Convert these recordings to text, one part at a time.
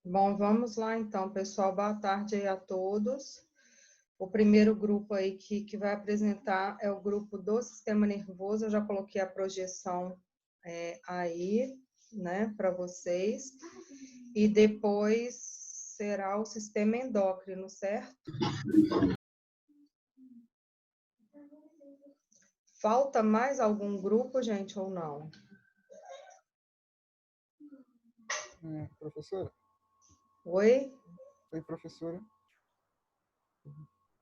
Bom, vamos lá então, pessoal. Boa tarde aí a todos. O primeiro grupo aí que vai apresentar é o grupo do sistema nervoso. Eu já coloquei a projeção aí, né, para vocês. E depois será o sistema endócrino, certo? Falta mais algum grupo, gente, ou não? Professora? Oi? Oi, professora.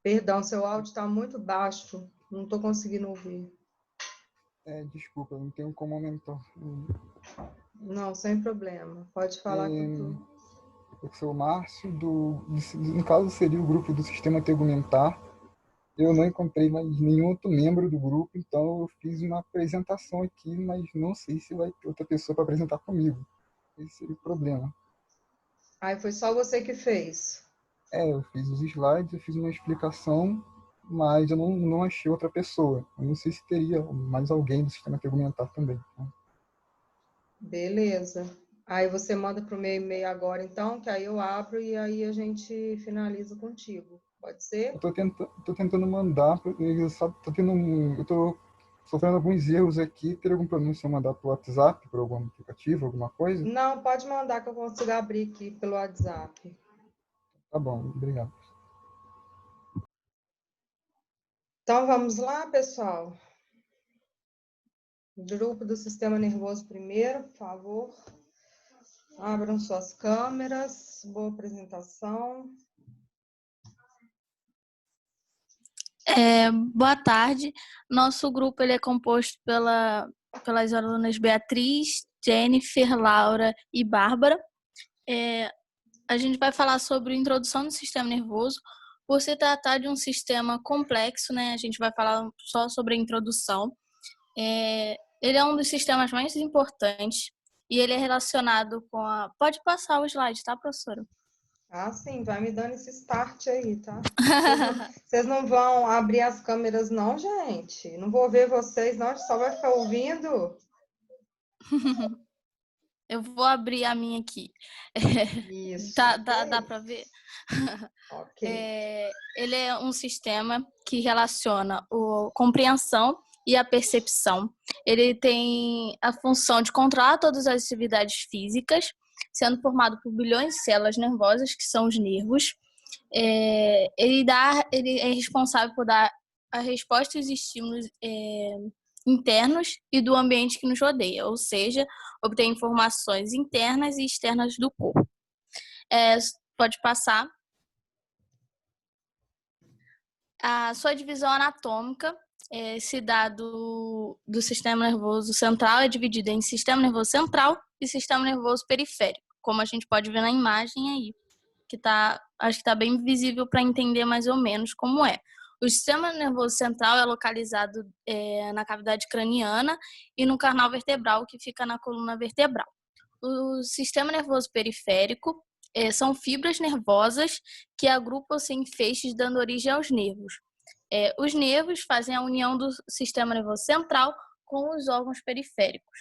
Perdão, seu áudio está muito baixo. Não estou conseguindo ouvir. Desculpa, não tenho como aumentar. Não, sem problema. Pode falar que eu tô... Eu sou o Márcio, no caso seria o grupo do sistema tegumentar. Eu não encontrei mais nenhum outro membro do grupo, então eu fiz uma apresentação aqui, mas não sei se vai ter outra pessoa para apresentar comigo. Esse seria o problema. Aí foi só você que fez. Eu fiz os slides, eu fiz uma explicação, mas eu não achei outra pessoa. Eu não sei se teria mais alguém do sistema tegumentar também. Né? Beleza. Aí você manda para o meu e-mail agora, então, que aí eu abro e aí a gente finaliza contigo. Pode ser? Tô tentando mandar, eu tô sofrendo alguns erros aqui. Teria algum problema se eu mandar para o WhatsApp, por algum aplicativo, alguma coisa? Não, pode mandar que eu consigo abrir aqui pelo WhatsApp. Tá bom, obrigado. Então, vamos lá, pessoal. Grupo do sistema nervoso primeiro, por favor. Abram suas câmeras. Boa apresentação. Boa tarde. Nosso grupo ele é composto pelas alunas Beatriz, Jennifer, Laura e Bárbara. A gente vai falar sobre introdução do sistema nervoso. Por se tratar de um sistema complexo, né, a gente vai falar só sobre a introdução. Ele é um dos sistemas mais importantes e ele é relacionado com a... Pode passar o slide, tá, professora? Ah, sim, vai me dando esse start aí, tá? Vocês não vão abrir as câmeras, não, gente? Não vou ver vocês, não, a gente só vai ficar ouvindo. Eu vou abrir a minha aqui. Isso. Dá para ver? Ok. Ele é um sistema que relaciona a compreensão e a percepção. Ele tem a função de controlar todas as atividades físicas, sendo formado por bilhões de células nervosas, que são os nervos. Ele é responsável por dar a resposta aos estímulos internos e do ambiente que nos rodeia, ou seja, obter informações internas e externas do corpo. Pode passar. A sua divisão anatômica, esse dado do sistema nervoso central é dividido em sistema nervoso central e sistema nervoso periférico, como a gente pode ver na imagem aí, acho que está bem visível para entender mais ou menos como é. O sistema nervoso central é localizado na cavidade craniana e no canal vertebral, que fica na coluna vertebral. O sistema nervoso periférico são fibras nervosas que agrupam-se em feixes, dando origem aos nervos. Os nervos fazem a união do sistema nervoso central com os órgãos periféricos.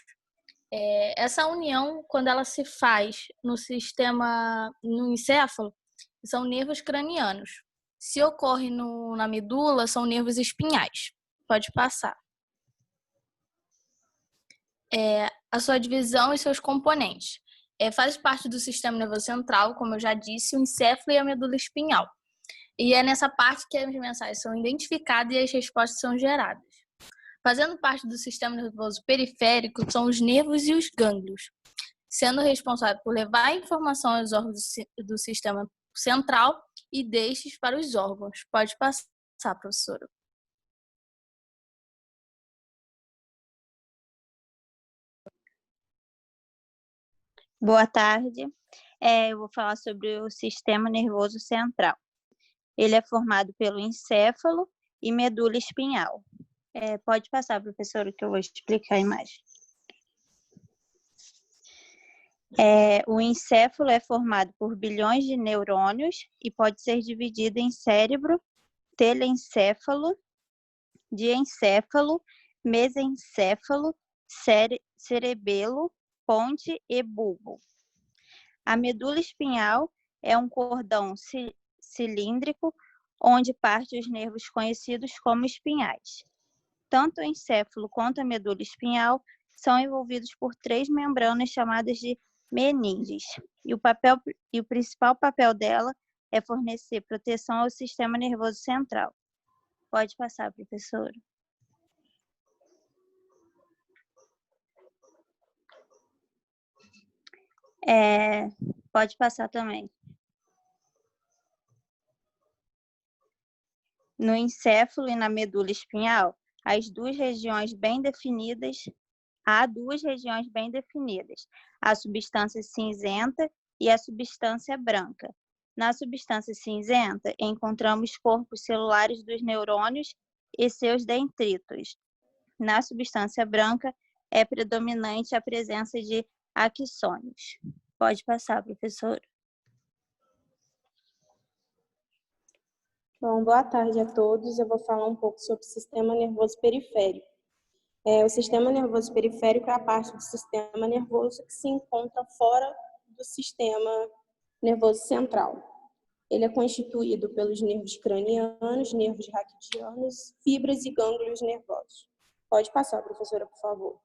Essa união, quando ela se faz no encéfalo, são nervos cranianos. Se ocorre na medula, são nervos espinhais. Pode passar. A sua divisão e seus componentes. Faz parte do sistema nervoso central, como eu já disse, o encéfalo e a medula espinhal. E é nessa parte que as mensagens são identificadas e as respostas são geradas. Fazendo parte do sistema nervoso periférico são os nervos e os gânglios, sendo responsável por levar a informação aos órgãos do sistema central e destes para os órgãos. Pode passar, professora. Boa tarde. Eu vou falar sobre o sistema nervoso central. Ele é formado pelo encéfalo e medula espinhal. Pode passar, professora, que eu vou explicar a imagem. O encéfalo é formado por bilhões de neurônios e pode ser dividido em cérebro, telencéfalo, diencéfalo, mesencéfalo, cerebelo, ponte e bulbo. A medula espinhal é um cordão cilíndrico onde parte os nervos conhecidos como espinhais. Tanto o encéfalo quanto a medula espinhal são envolvidos por 3 membranas chamadas de meninges. E o principal papel dela é fornecer proteção ao sistema nervoso central. Pode passar, professora. Pode passar também. No encéfalo e na medula espinhal, há duas regiões bem definidas. A substância cinzenta e a substância branca. Na substância cinzenta, encontramos corpos celulares dos neurônios e seus dendritos. Na substância branca, é predominante a presença de axônios. Pode passar, professora. Bom, boa tarde a todos. Eu vou falar um pouco sobre o sistema nervoso periférico. O sistema nervoso periférico é a parte do sistema nervoso que se encontra fora do sistema nervoso central. Ele é constituído pelos nervos cranianos, nervos raquidianos, fibras e gânglios nervosos. Pode passar, professora, por favor.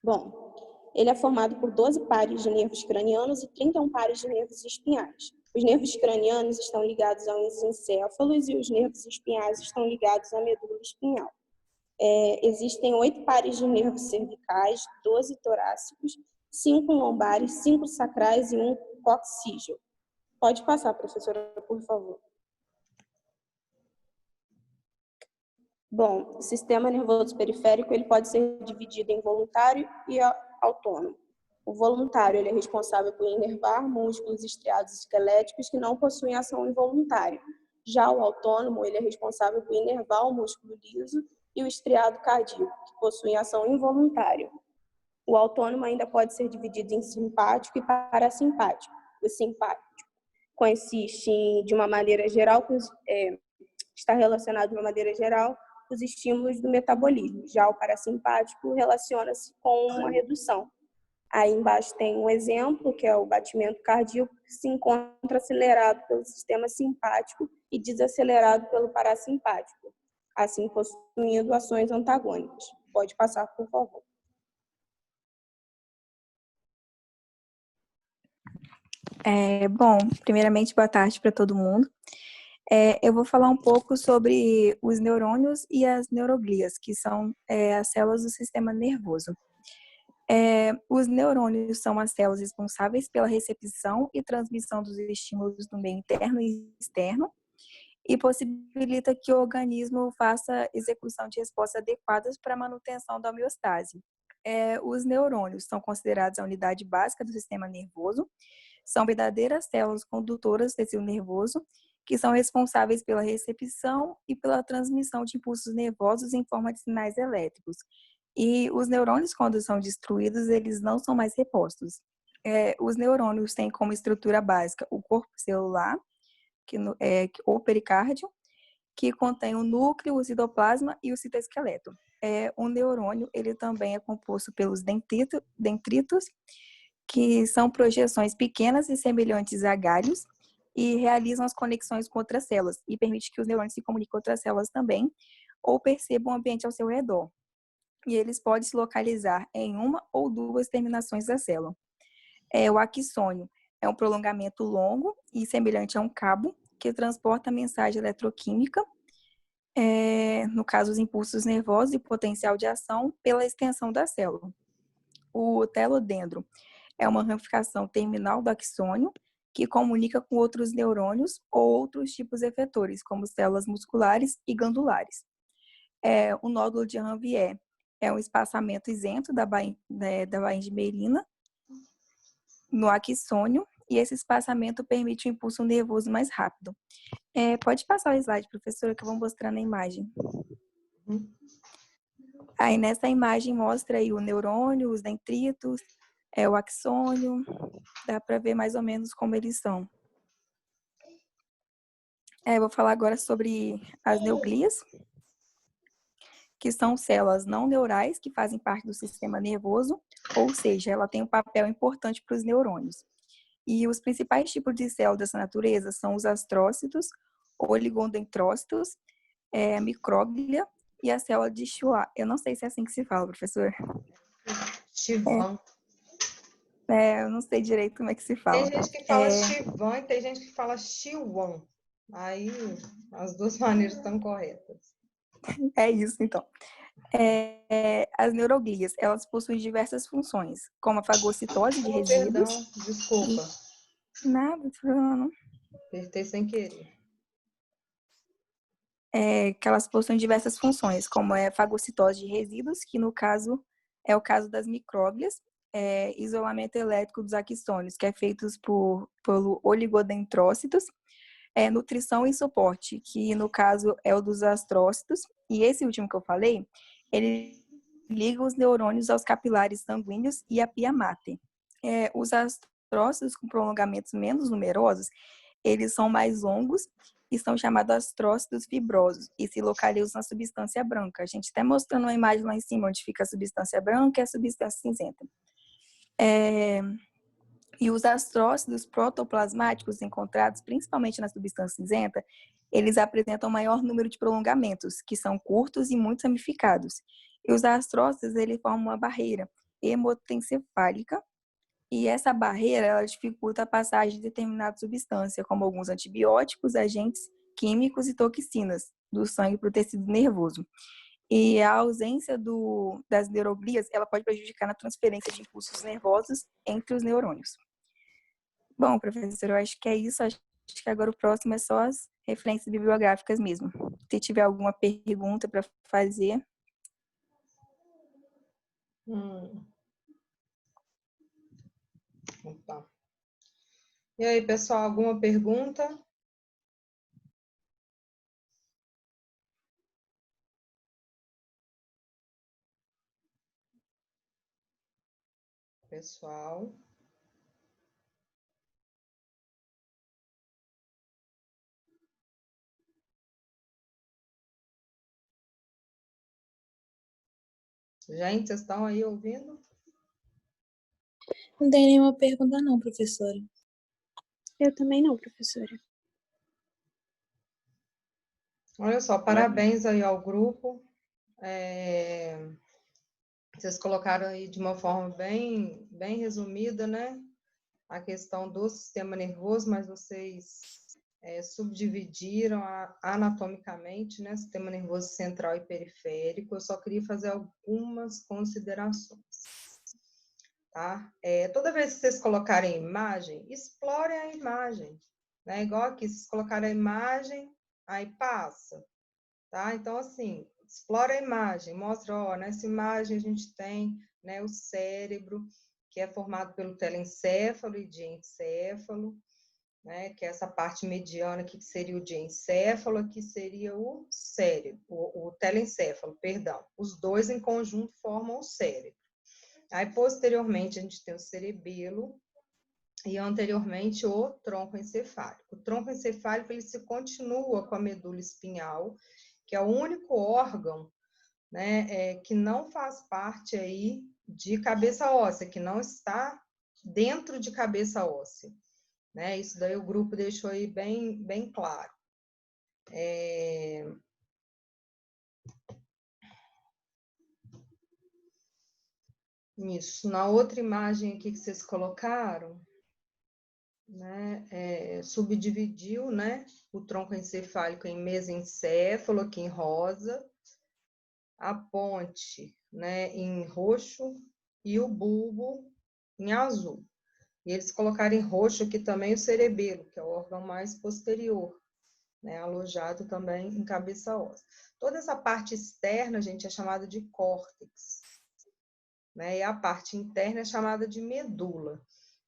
Bom, ele é formado por 12 pares de nervos cranianos e 31 pares de nervos espinhais. Os nervos cranianos estão ligados aos encéfalos e os nervos espinhais estão ligados à medula espinhal. Existem 8 pares de nervos cervicais, 12 torácicos, 5 lombares, 5 sacrais e 1 coxígeo. Pode passar, professora, por favor. Bom, o sistema nervoso periférico ele pode ser dividido em voluntário e autônomo. O voluntário ele é responsável por inervar músculos estriados esqueléticos que não possuem ação involuntária. Já o autônomo ele é responsável por inervar o músculo liso e o estriado cardíaco, que possuem ação involuntária. O autônomo ainda pode ser dividido em simpático e parasimpático. O simpático consiste de uma maneira geral, está relacionado de uma maneira geral com os estímulos do metabolismo. Já o parasimpático relaciona-se com a redução. Aí embaixo tem um exemplo, que é o batimento cardíaco, que se encontra acelerado pelo sistema simpático e desacelerado pelo parasimpático, assim possuindo ações antagônicas. Pode passar, por favor. Bom, primeiramente, boa tarde para todo mundo. Eu vou falar um pouco sobre os neurônios e as neuroglias, que são as células do sistema nervoso. Os neurônios são as células responsáveis pela recepção e transmissão dos estímulos no meio interno e externo e possibilita que o organismo faça execução de respostas adequadas para a manutenção da homeostase. Os neurônios são considerados a unidade básica do sistema nervoso, são verdadeiras células condutoras do tecido nervoso que são responsáveis pela recepção e pela transmissão de impulsos nervosos em forma de sinais elétricos. E os neurônios, quando são destruídos, eles não são mais repostos. Os neurônios têm como estrutura básica o corpo celular, ou pericárdio, que contém o núcleo, o citoplasma e o citoesqueleto. O neurônio ele também é composto pelos dendritos, que são projeções pequenas e semelhantes a galhos, e realizam as conexões com outras células, e permite que os neurônios se comuniquem com outras células também, ou percebam o ambiente ao seu redor. E eles podem se localizar em uma ou duas terminações da célula. O axônio é um prolongamento longo e semelhante a um cabo, que transporta a mensagem eletroquímica, no caso, os impulsos nervosos e potencial de ação pela extensão da célula. O telodendro é uma ramificação terminal do axônio, que comunica com outros neurônios ou outros tipos efetores, como células musculares e glandulares. O nódulo de Ranvier é um espaçamento isento da bainha de Merina no axônio, e esse espaçamento permite um impulso nervoso mais rápido. Pode passar o slide, professora, que eu vou mostrar na imagem. Aí nessa imagem mostra aí o neurônio, os dendritos, o axônio, dá para ver mais ou menos como eles são. Vou falar agora sobre as neuglias. que são células não neurais que fazem parte do sistema nervoso, ou seja, ela tem um papel importante para os neurônios. E os principais tipos de células dessa natureza são os astrócitos, oligodendrócitos, a micróglia e a célula de Schwann. Eu não sei se é assim que se fala, professor. Schwann. Eu não sei direito como é que se fala. Tem gente que fala Schwann e tem gente que fala Schwann. Aí, as duas maneiras estão corretas. É isso, então. As neuroglias, elas possuem diversas funções, como a fagocitose de resíduos. Perdão, desculpa. Nada, não. Apertei sem querer. Que elas possuem diversas funções, como a fagocitose de resíduos, que no caso é o caso das micróglias, isolamento elétrico dos axônios, que é feito pelo oligodendrócitos, nutrição e suporte, que no caso é o dos astrócitos, e esse último que eu falei, ele liga os neurônios aos capilares sanguíneos e à pia mater. Os astrócitos com prolongamentos menos numerosos, eles são mais longos e são chamados astrócitos fibrosos e se localizam na substância branca. A gente está mostrando uma imagem lá em cima onde fica a substância branca e a substância cinzenta. E os astrócitos protoplasmáticos encontrados principalmente na substância cinzenta, eles apresentam maior número de prolongamentos, que são curtos e muito ramificados. E os astrócitos, eles formam uma barreira hemotencefálica, e essa barreira, ela dificulta a passagem de determinada substância, como alguns antibióticos, agentes químicos e toxinas do sangue para o tecido nervoso. E a ausência das neuroglias, ela pode prejudicar na transferência de impulsos nervosos entre os neurônios. Bom, professor, eu acho que é isso. Acho que agora o próximo é só as referências bibliográficas mesmo. Se tiver alguma pergunta para fazer. Tá. E aí, pessoal, alguma pergunta? Pessoal. Gente, vocês estão aí ouvindo? Não tem nenhuma pergunta não, professora. Eu também não, professora. Olha só, parabéns aí ao grupo. Vocês colocaram aí de uma forma bem resumida, né? A questão do sistema nervoso, mas vocês subdividiram anatomicamente, né? Sistema nervoso central e periférico. Eu só queria fazer algumas considerações. Tá? Toda vez que vocês colocarem imagem, explorem a imagem. Né? Igual aqui, vocês colocaram a imagem, aí passa. Tá? Então, assim, explora a imagem, mostra, ó, nessa imagem a gente tem, né, o cérebro, que é formado pelo telencéfalo e diencéfalo, né, que é essa parte mediana aqui, que seria o diencéfalo, aqui seria o cérebro, o telencéfalo, perdão. Os dois em conjunto formam o cérebro. Aí, posteriormente, a gente tem o cerebelo e, anteriormente, o tronco encefálico. O tronco encefálico, ele se continua com a medula espinhal, que é o único órgão, né, que não faz parte aí de cabeça óssea, que não está dentro de cabeça óssea. Né? Isso daí o grupo deixou aí bem claro. Isso. Na outra imagem aqui que vocês colocaram, né, subdividiu, né, o tronco encefálico em mesencéfalo, aqui em rosa, a ponte, né, em roxo e o bulbo em azul. E eles colocaram em roxo aqui também o cerebelo, que é o órgão mais posterior, né, alojado também em cabeça óssea. Toda essa parte externa, gente, é chamada de córtex, né, e a parte interna é chamada de medula.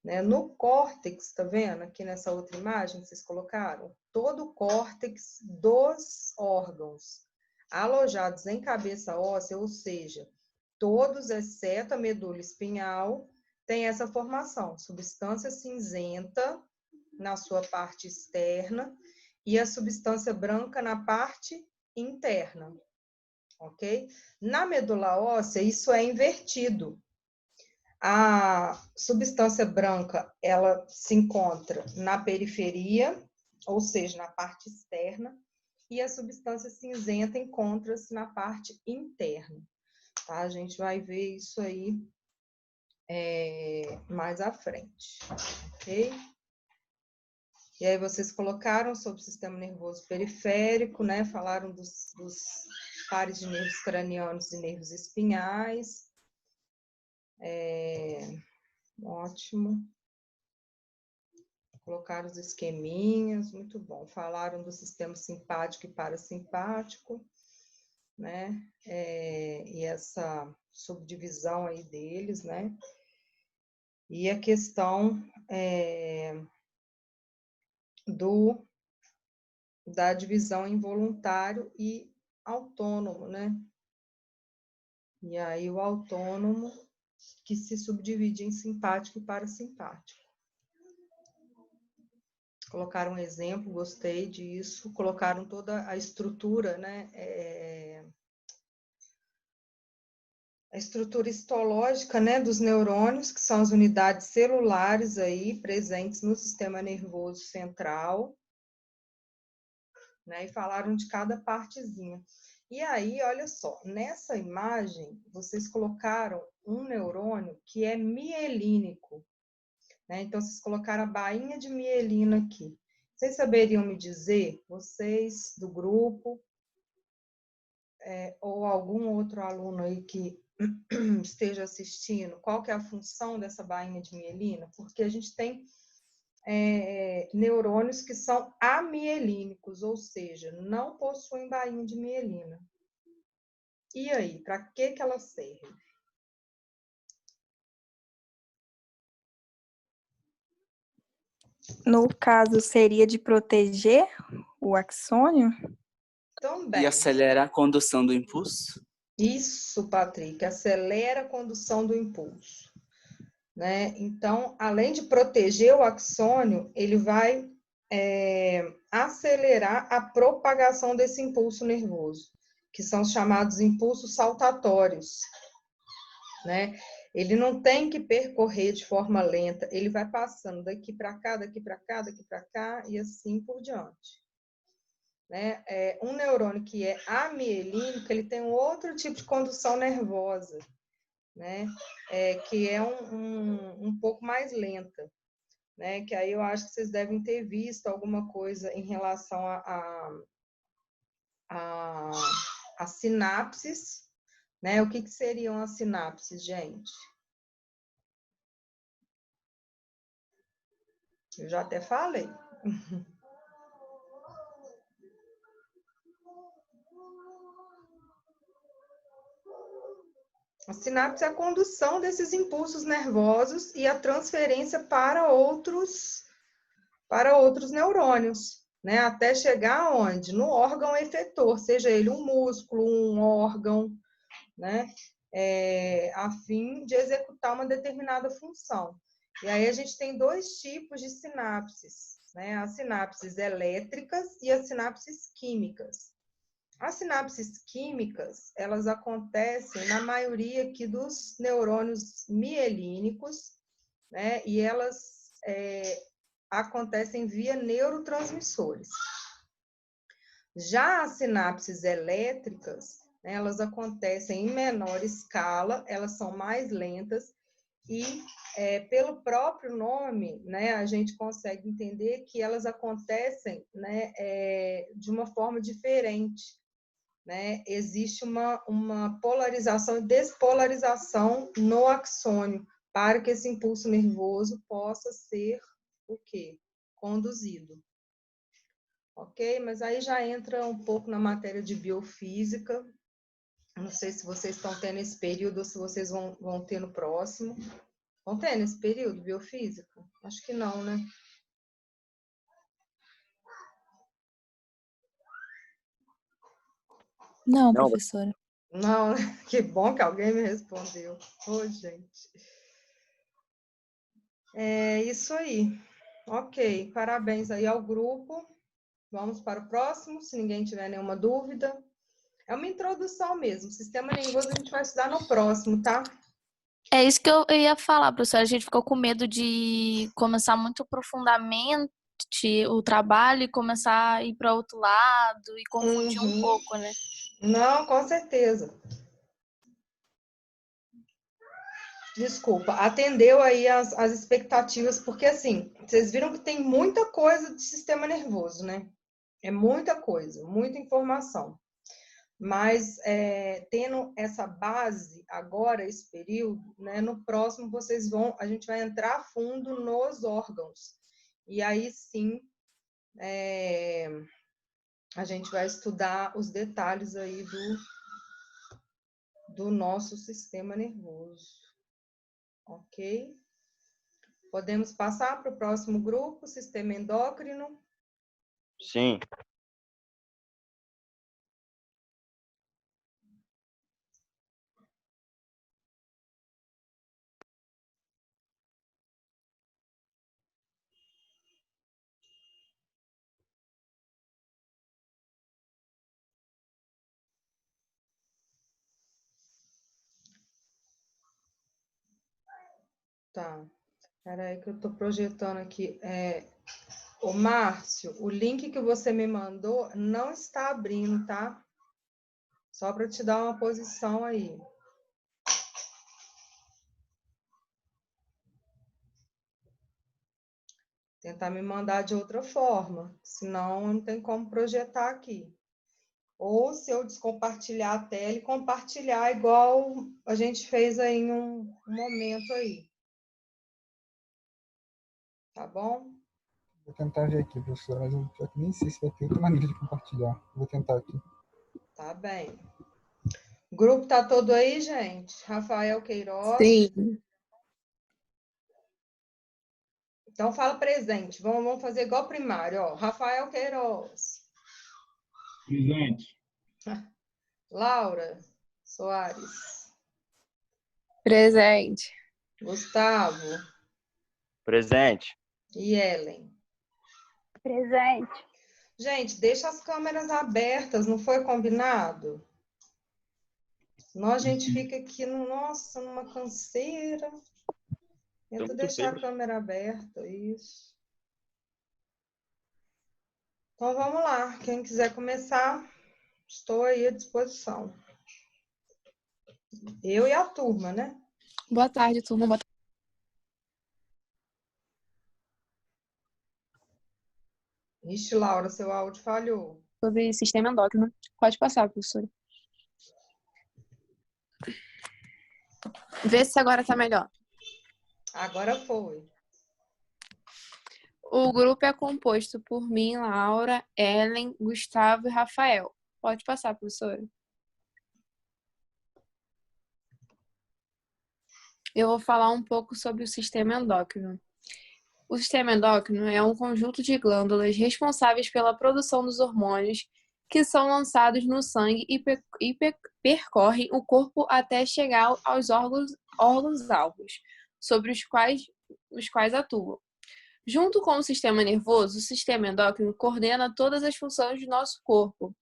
Né? No córtex, tá vendo aqui nessa outra imagem que vocês colocaram? Todo o córtex dos órgãos alojados em cabeça óssea, ou seja, todos exceto a medula espinhal, tem essa formação, substância cinzenta na sua parte externa e a substância branca na parte interna. ok? Na medula óssea, isso é invertido. A substância branca, ela se encontra na periferia, ou seja, na parte externa, e a substância cinzenta encontra-se na parte interna. Tá? A gente vai ver isso aí mais à frente, ok? E aí vocês colocaram sobre o sistema nervoso periférico, né? Falaram dos pares de nervos cranianos e nervos espinhais. Ótimo. Colocaram os esqueminhas, muito bom. Falaram do sistema simpático e parasimpático, né? E essa subdivisão aí deles, né? E a questão da divisão em voluntário e autônomo, né? E aí o autônomo que se subdivide em simpático e parasimpático. Colocaram um exemplo, gostei disso. Colocaram toda a estrutura, né? A estrutura histológica, né, dos neurônios, que são as unidades celulares aí presentes no sistema nervoso central, né? E falaram de cada partezinha. E aí, olha só, nessa imagem, vocês colocaram um neurônio que é mielínico, né? Então, vocês colocaram a bainha de mielina aqui. Vocês saberiam me dizer, vocês do grupo, ou algum outro aluno aí que esteja assistindo, qual que é a função dessa bainha de mielina? Porque a gente tem neurônios que são amielínicos, ou seja, não possuem bainha de mielina. E aí, para que ela serve? No caso, seria de proteger o axônio? Também. E acelera a condução do impulso? Isso, Patrick, acelera a condução do impulso, né? Então, além de proteger o axônio, ele vai acelerar a propagação desse impulso nervoso, que são os chamados impulsos saltatórios, né? Ele não tem que percorrer de forma lenta, ele vai passando daqui para cá, daqui para cá, daqui para cá, e assim por diante. Né? Um neurônio que é amielínico, ele tem um outro tipo de condução nervosa, né? Que é um pouco mais lenta, né? Que aí eu acho que vocês devem ter visto alguma coisa em relação a sinapses, né? O que seriam as sinapses, gente? Eu já até falei. A sinapse é a condução desses impulsos nervosos e a transferência para outros neurônios, né? Até chegar aonde? No órgão efetor, seja ele um músculo, um órgão, né? A fim de executar uma determinada função. E aí a gente tem dois tipos de sinapses, né? As sinapses elétricas e as sinapses químicas. As sinapses químicas, elas acontecem na maioria aqui dos neurônios mielínicos, né? E elas acontecem via neurotransmissores. Já as sinapses elétricas, né, elas acontecem em menor escala, elas são mais lentas e, pelo próprio nome, né, a gente consegue entender que elas acontecem, né, de uma forma diferente. Né? Existe uma polarização e despolarização no axônio para que esse impulso nervoso possa ser o quê? Conduzido. Ok? Mas aí já entra um pouco na matéria de biofísica. Não sei se vocês estão tendo esse período ou se vocês vão ter no próximo. Vão ter nesse período biofísica? Acho que não, né? Não, professora. Não, que bom que alguém me respondeu. Ô, gente. É isso aí. Ok, parabéns aí ao grupo. Vamos para o próximo, se ninguém tiver nenhuma dúvida. É uma introdução mesmo. Sistema nervoso a gente vai estudar no próximo, tá? É isso que eu ia falar, professora. A gente ficou com medo de começar muito profundamente o trabalho e começar a ir para outro lado e confundir um pouco, né? Não, com certeza. Desculpa, atendeu aí as expectativas, porque assim, vocês viram que tem muita coisa de sistema nervoso, né? É muita coisa, muita informação. Mas tendo essa base agora, esse período, né, no próximo a gente vai entrar a fundo nos órgãos. E aí sim, a gente vai estudar os detalhes aí do nosso sistema nervoso. Ok? Podemos passar para o próximo grupo, sistema endócrino. Sim. Tá. Espera aí que eu estou projetando aqui. Ô, Márcio, o link que você me mandou não está abrindo, tá? Só para te dar uma posição aí. Tentar me mandar de outra forma, senão não tem como projetar aqui. Ou se eu descompartilhar a tela e compartilhar igual a gente fez aí em um momento aí. Tá bom? Vou tentar ver aqui, professora, mas eu nem sei se vai ter outra maneira de compartilhar. Vou tentar aqui. Tá bem. O grupo tá todo aí, gente? Rafael Queiroz. Sim. Então fala presente. Vamos fazer igual primário, ó. Rafael Queiroz. Presente. Laura Soares. Presente. Gustavo. Presente. E Ellen. Presente. Gente, deixa as câmeras abertas, não foi combinado? Senão a gente fica aqui, nossa, numa canseira. Tenta deixar a câmera aberta, isso. Então vamos lá, quem quiser começar, estou aí à disposição. Eu e a turma, né? Boa tarde, turma. Boa tarde. Ixi, Laura, seu áudio falhou. Sobre sistema endócrino. Pode passar, professora. Vê se agora tá melhor. Agora foi. O grupo é composto por mim, Laura, Ellen, Gustavo e Rafael. Pode passar, professora. Eu vou falar um pouco sobre o sistema endócrino. O sistema endócrino é um conjunto de glândulas responsáveis pela produção dos hormônios que são lançados no sangue e percorrem o corpo até chegar aos órgãos-alvos, sobre os quais atuam. Junto com o sistema nervoso, o sistema endócrino coordena todas as funções do nosso corpo.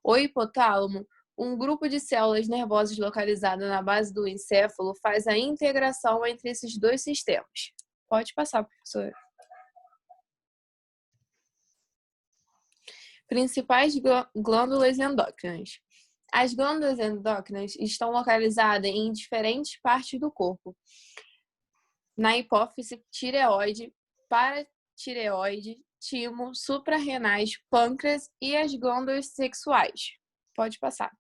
O hipotálamo, um grupo de células nervosas localizada na base do encéfalo, faz a integração entre esses dois sistemas. Pode passar, professora. Principais glândulas endócrinas. As glândulas endócrinas estão localizadas em diferentes partes do corpo. Na hipófise, tireoide, paratireoide, timo, suprarrenais, pâncreas e as glândulas sexuais. Pode passar.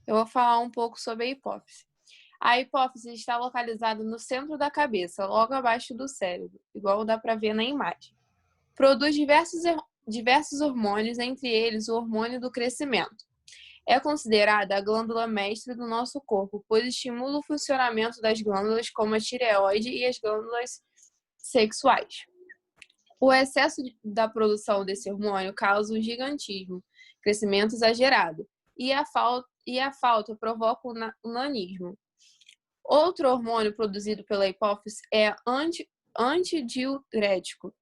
Eu vou falar um pouco sobre a hipófise. A hipófise está localizada no centro da cabeça, logo abaixo do cérebro, igual dá para ver na imagem. Produz diversos hormônios, entre eles o hormônio do crescimento. É considerada a glândula mestre do nosso corpo, pois estimula o funcionamento das glândulas como a tireoide e as glândulas sexuais. O excesso da produção desse hormônio causa um gigantismo, crescimento exagerado, e a falta provoca o nanismo. Outro hormônio produzido pela hipófise é antidiurético.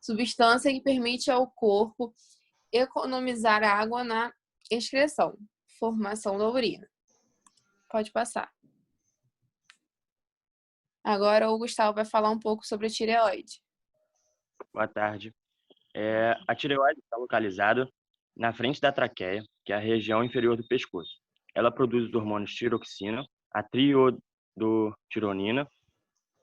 substância que permite ao corpo economizar água na excreção, formação da urina. Pode passar. Agora o Gustavo vai falar um pouco sobre a tireoide. Boa tarde. A tireoide está localizada na frente da traqueia, que é a região inferior do pescoço. Ela produz os hormônios tiroxina, a triodotironina,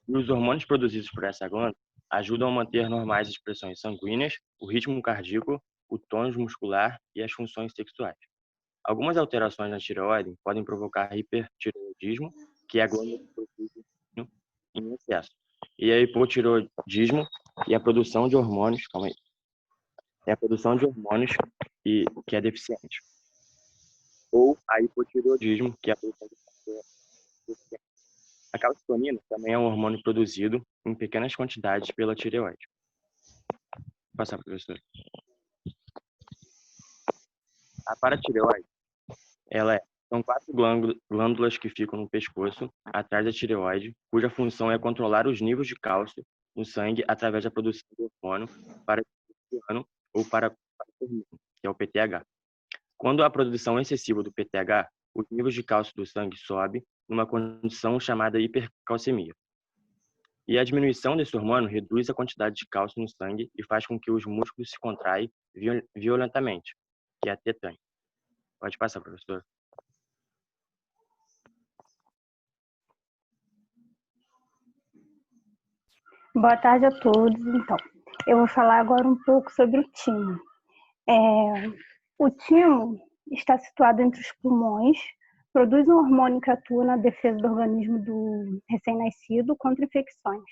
e os hormônios produzidos por essa glândula ajudam a manter normais as pressões sanguíneas, o ritmo cardíaco, o tônus muscular e as funções sexuais. Algumas alterações na tireoide podem provocar hipertireoidismo, que é a glândula que produz em excesso, e a hipotireoidismo e a produção de hormônios, que é deficiente, ou a hipotireoidismo, que é a produção de hormônios deficiente. A calcitonina também é um hormônio produzido em pequenas quantidades pela tireoide. Vou passar, professor. A paratireoide, são 4 glândulas que ficam no pescoço, atrás da tireoide, cuja função é controlar os níveis de cálcio no sangue através da produção do hormônio paratireoidiano ou paratormônio, que é o PTH. Quando há produção excessiva do PTH, os níveis de cálcio do sangue sobem numa condição chamada hipercalcemia. E a diminuição desse hormônio reduz a quantidade de cálcio no sangue e faz com que os músculos se contraem violentamente, que é a tetânia. Pode passar, professor. Boa tarde a todos. Então, eu vou falar agora um pouco sobre o timo. O timo está situado entre os pulmões, produz um hormônio que atua na defesa do organismo do recém-nascido contra infecções.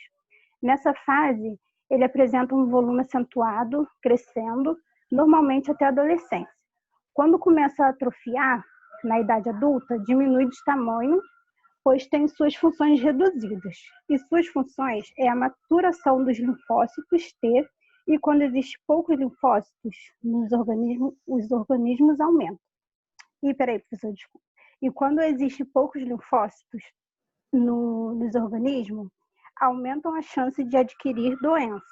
Nessa fase, ele apresenta um volume acentuado, crescendo, normalmente até a adolescência. Quando começa a atrofiar, na idade adulta, diminui de tamanho, pois tem suas funções reduzidas. E suas funções é a maturação dos linfócitos T, e quando existe poucos linfócitos nos organismos, os organismos aumentam. Professor, desculpa. E quando existe poucos linfócitos nos organismos, aumentam a chance de adquirir doenças.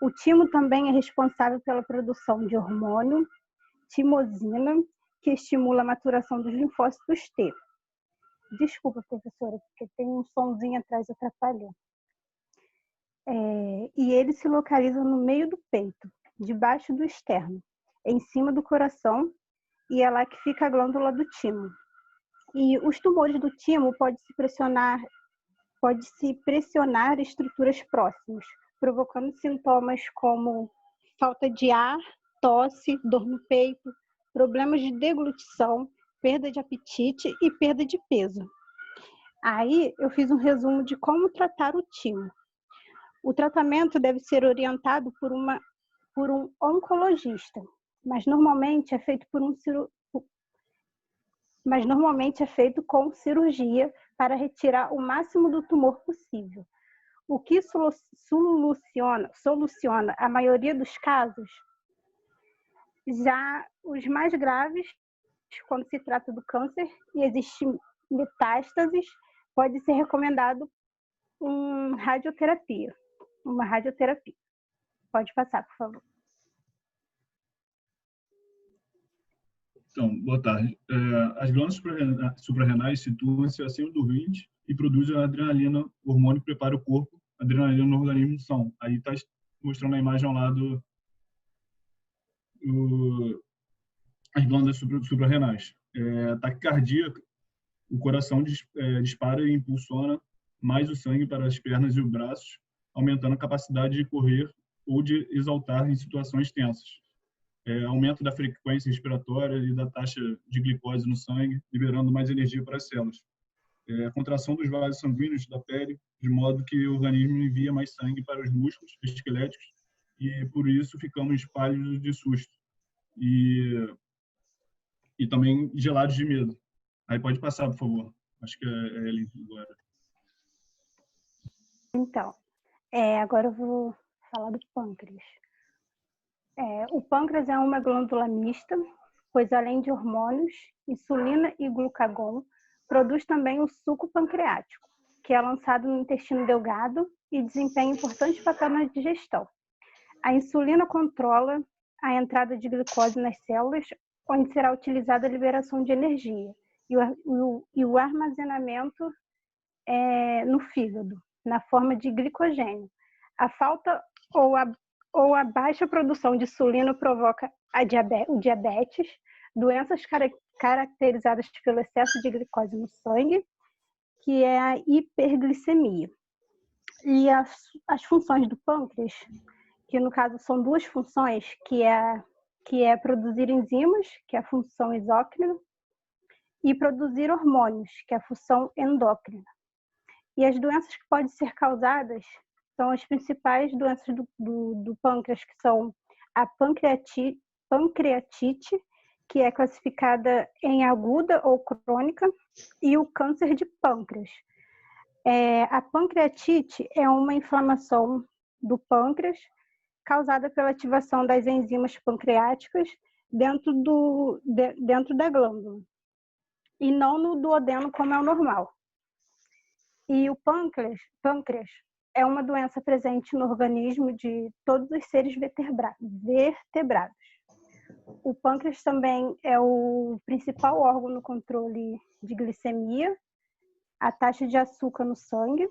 O timo também é responsável pela produção de hormônio timosina, que estimula a maturação dos linfócitos T. Desculpa, professora, porque tem um sonzinho atrás atrapalhando. E ele se localiza no meio do peito, debaixo do externo, em cima do coração, e é lá que fica a glândula do timo. E os tumores do timo podem se pressionar estruturas próximas, provocando sintomas como falta de ar, tosse, dor no peito, problemas de deglutição, perda de apetite e perda de peso. Aí eu fiz um resumo de como tratar o timo. O tratamento deve ser orientado por um oncologista, mas normalmente é feito com cirurgia para retirar o máximo do tumor possível. O que soluciona a maioria dos casos. Já os mais graves, quando se trata do câncer e existem metástases, pode ser recomendado uma radioterapia. Pode passar, por favor. Então, boa tarde. As glândulas suprarrenais situam-se acima do rins e produzem a adrenalina, o hormônio que prepara o corpo, a adrenalina no organismo são. Aí está mostrando a imagem ao lado as glândulas suprarrenais. Taquicardia, o coração dispara e impulsiona mais o sangue para as pernas e os braços, aumentando a capacidade de correr ou de exaltar em situações tensas. Aumento da frequência respiratória e da taxa de glicose no sangue, liberando mais energia para as células. Contração dos vasos sanguíneos da pele, de modo que o organismo envia mais sangue para os músculos esqueléticos e, por isso, ficamos pálidos de susto. E também gelados de medo. Aí pode passar, por favor. Acho que é ele agora. Então, agora eu vou falar do pâncreas. O pâncreas é uma glândula mista, pois além de hormônios, insulina e glucagon, produz também o suco pancreático, que é lançado no intestino delgado e desempenha importante papel na digestão. A insulina controla a entrada de glicose nas células, onde será utilizada a liberação de energia e o armazenamento no fígado, na forma de glicogênio. A falta ou a baixa produção de insulina provoca o diabetes, doenças caracterizadas pelo excesso de glicose no sangue, que é a hiperglicemia. E as funções do pâncreas, que no caso são duas funções, que é produzir enzimas, que é a função exócrina, e produzir hormônios, que é a função endócrina. E as doenças que podem ser causadas são as principais doenças do pâncreas, que são a pancreatite, que é classificada em aguda ou crônica, e o câncer de pâncreas. A pancreatite é uma inflamação do pâncreas causada pela ativação das enzimas pancreáticas dentro da glândula, e não no duodeno como é o normal. E o pâncreas é uma doença presente no organismo de todos os seres vertebrados. O pâncreas também é o principal órgão no controle de glicemia, a taxa de açúcar no sangue,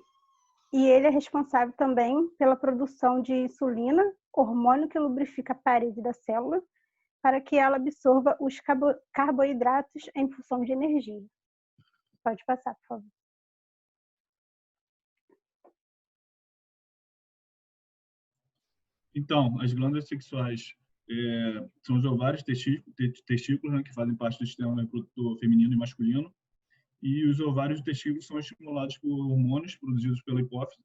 e ele é responsável também pela produção de insulina, hormônio que lubrifica a parede da célula, para que ela absorva os carboidratos em função de energia. Pode passar, por favor. Então, as glândulas sexuais são os ovários testículos, né, que fazem parte do sistema reprodutor feminino e masculino, e os ovários e testículos são estimulados por hormônios produzidos pela hipófise.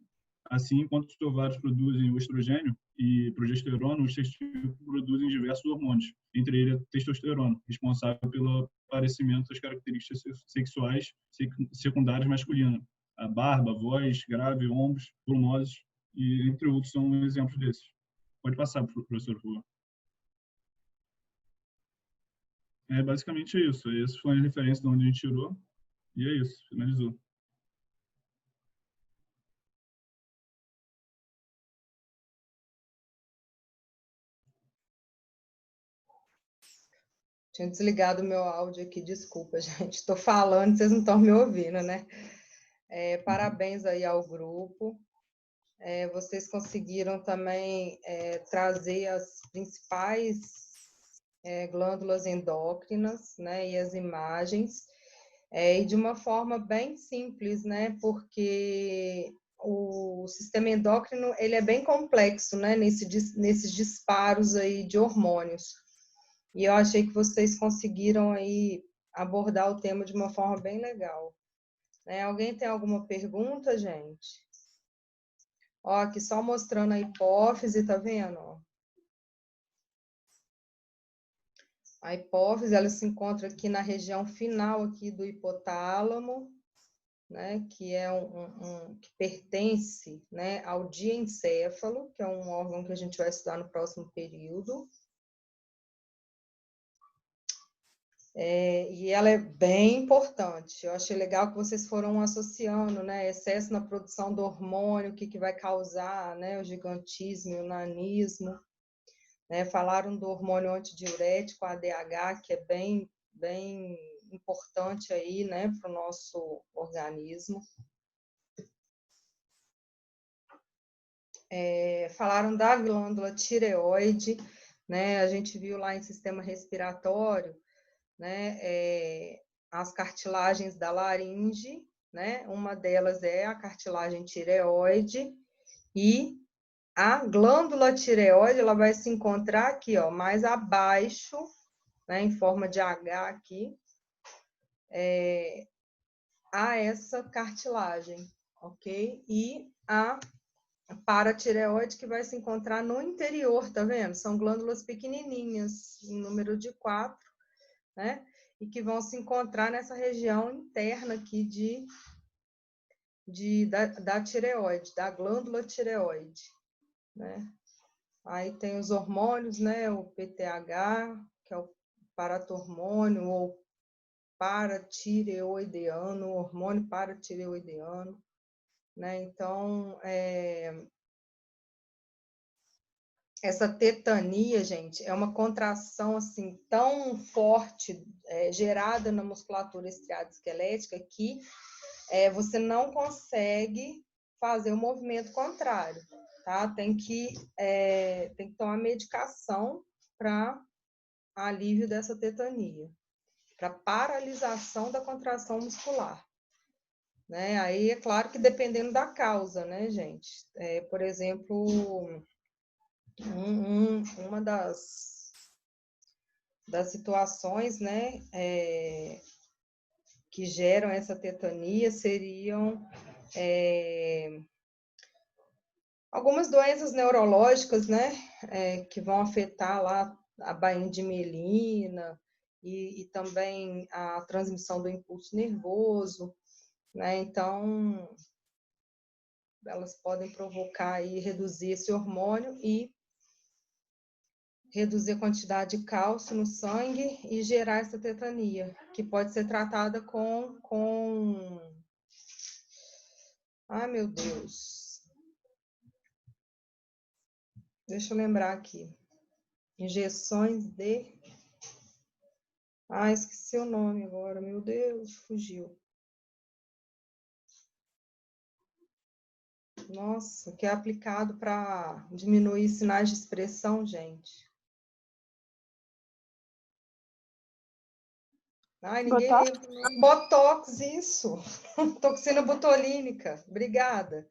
Assim, enquanto os ovários produzem o estrogênio e progesterona, os testículos produzem diversos hormônios, entre eles a testosterona, responsável pelo aparecimento das características sexuais secundárias masculinas. A barba, a voz grave, ombros, volumosos, e entre outros são exemplos desses. Pode passar, professor, por favor. É basicamente isso. Essas foram as referências de onde a gente tirou. E é isso, finalizou. Tinha desligado o meu áudio aqui, desculpa, gente. Estou falando, vocês não estão me ouvindo, né? Parabéns aí ao grupo. Vocês conseguiram também trazer as principais glândulas endócrinas, né? E as imagens, e de uma forma bem simples, né? Porque o sistema endócrino ele é bem complexo, né? Nesses disparos aí de hormônios. E eu achei que vocês conseguiram aí abordar o tema de uma forma bem legal. Alguém tem alguma pergunta, gente? Ó, aqui só mostrando a hipófise, tá vendo? Ó. A hipófise, ela se encontra aqui na região final aqui do hipotálamo, né? Que é que pertence, né, ao diencéfalo, que é um órgão que a gente vai estudar no próximo período. E ela é bem importante. Eu achei legal que vocês foram associando, né, excesso na produção do hormônio, o que vai causar, né, o gigantismo e o nanismo. Né, falaram do hormônio antidiurético, ADH, que é bem importante aí, né, para o nosso organismo. Falaram da glândula tireoide, né, a gente viu lá em sistema respiratório, né, as cartilagens da laringe, né, uma delas é a cartilagem tireoide, e a glândula tireoide, ela vai se encontrar aqui, ó, mais abaixo, né, em forma de H aqui, a essa cartilagem, ok? E a paratireoide que vai se encontrar no interior, tá vendo? São glândulas pequenininhas, em número de 4, né? E que vão se encontrar nessa região interna aqui da tireoide, da glândula tireoide, né? Aí tem os hormônios, né? O PTH, que é o paratormônio, ou paratireoideano, hormônio paratireoideano, né? Então, essa tetania, gente, é uma contração assim tão forte, gerada na musculatura estriada esquelética, que você não consegue fazer o movimento contrário, tá? Tem que tomar medicação para alívio dessa tetania, para paralisação da contração muscular. Né? Aí é claro que dependendo da causa, né, gente? Por exemplo, uma das situações, né, que geram essa tetania seriam algumas doenças neurológicas, né, que vão afetar lá a bainha de mielina e também a transmissão do impulso nervoso, né? Então, elas podem provocar e reduzir esse hormônio e reduzir a quantidade de cálcio no sangue e gerar essa tetania, que pode ser tratada com... Ai, meu Deus. Deixa eu lembrar aqui. Injeções de... Ah, esqueci o nome agora, meu Deus, fugiu. Nossa, que é aplicado para diminuir sinais de expressão, gente. Ai, ninguém Botox? lembra. Botox, isso. Toxina botulínica. Obrigada.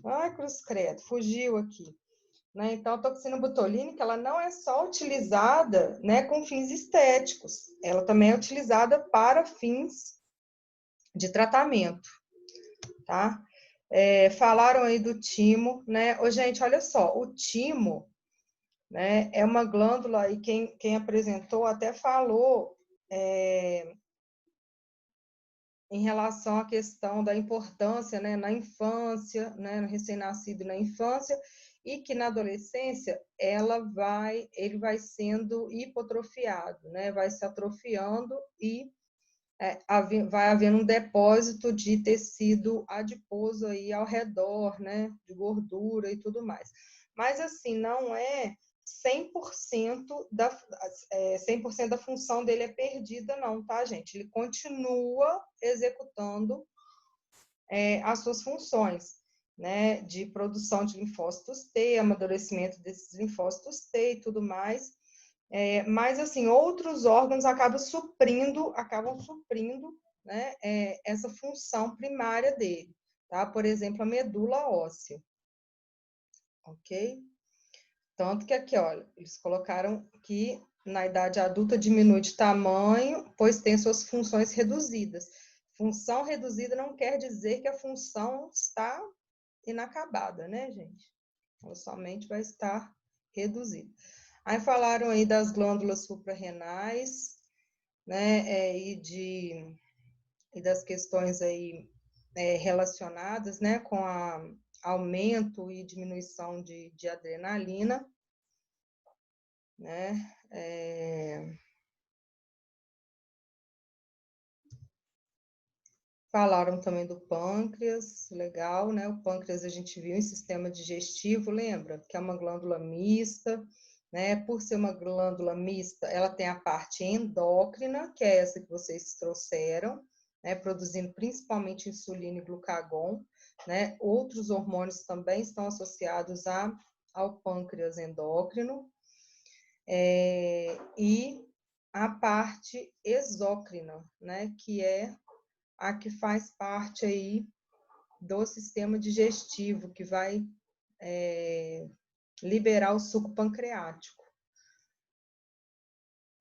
Ai, cruz credo, fugiu aqui. Né? Então, a toxina botulínica, ela não é só utilizada, né, com fins estéticos. Ela também é utilizada para fins de tratamento, tá? Falaram aí do timo, né? Ô, gente, olha só, o timo, né, é uma glândula, e quem apresentou até falou em relação à questão da importância, né, na infância, né, no recém-nascido na infância, e que na adolescência ele vai sendo hipotrofiado, né, vai se atrofiando e vai havendo um depósito de tecido adiposo aí ao redor, né, de gordura e tudo mais. Mas assim, não é 100% da função dele é perdida, não, tá, gente? Ele continua executando as suas funções, né, de produção de linfócitos T, amadurecimento desses linfócitos T e tudo mais. Mas, assim, outros órgãos acabam suprindo, né, essa função primária dele, tá? Por exemplo, a medula óssea, ok? Tanto que aqui, olha, eles colocaram que na idade adulta diminui de tamanho, pois tem suas funções reduzidas. Função reduzida não quer dizer que a função está inacabada, né, gente? Ela somente vai estar reduzida. Aí falaram aí das glândulas suprarrenais, né, e das questões aí relacionadas, né, com aumento e diminuição de adrenalina, né, falaram também do pâncreas, legal, né, o pâncreas a gente viu em sistema digestivo, lembra? Que é uma glândula mista, né, por ser uma glândula mista, ela tem a parte endócrina, que é essa que vocês trouxeram, né, produzindo principalmente insulina e glucagon, né, outros hormônios também estão associados ao pâncreas endócrino, e a parte exócrina, né, que é a que faz parte aí do sistema digestivo, que vai liberar o suco pancreático.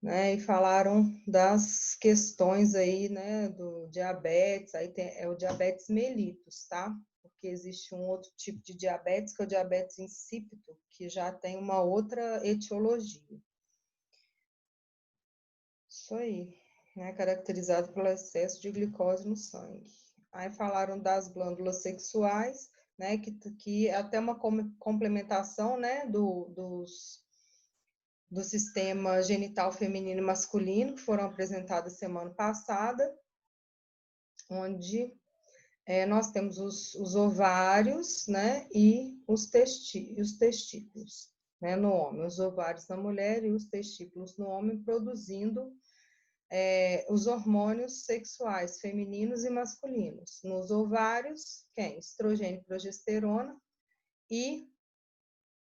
Né? E falaram das questões aí, né, do diabetes, aí é o diabetes mellitus, tá? Porque existe um outro tipo de diabetes, que é o diabetes insípido, que já tem uma outra etiologia. Isso aí, né, caracterizado pelo excesso de glicose no sangue. Aí falaram das glândulas sexuais, né, que é até uma complementação, né, do sistema genital feminino e masculino, que foram apresentadas semana passada, onde nós temos os ovários, né, e os testículos. né, no homem, os ovários na mulher e os testículos no homem, produzindo os hormônios sexuais femininos e masculinos. Nos ovários, quem? Estrogênio e progesterona, e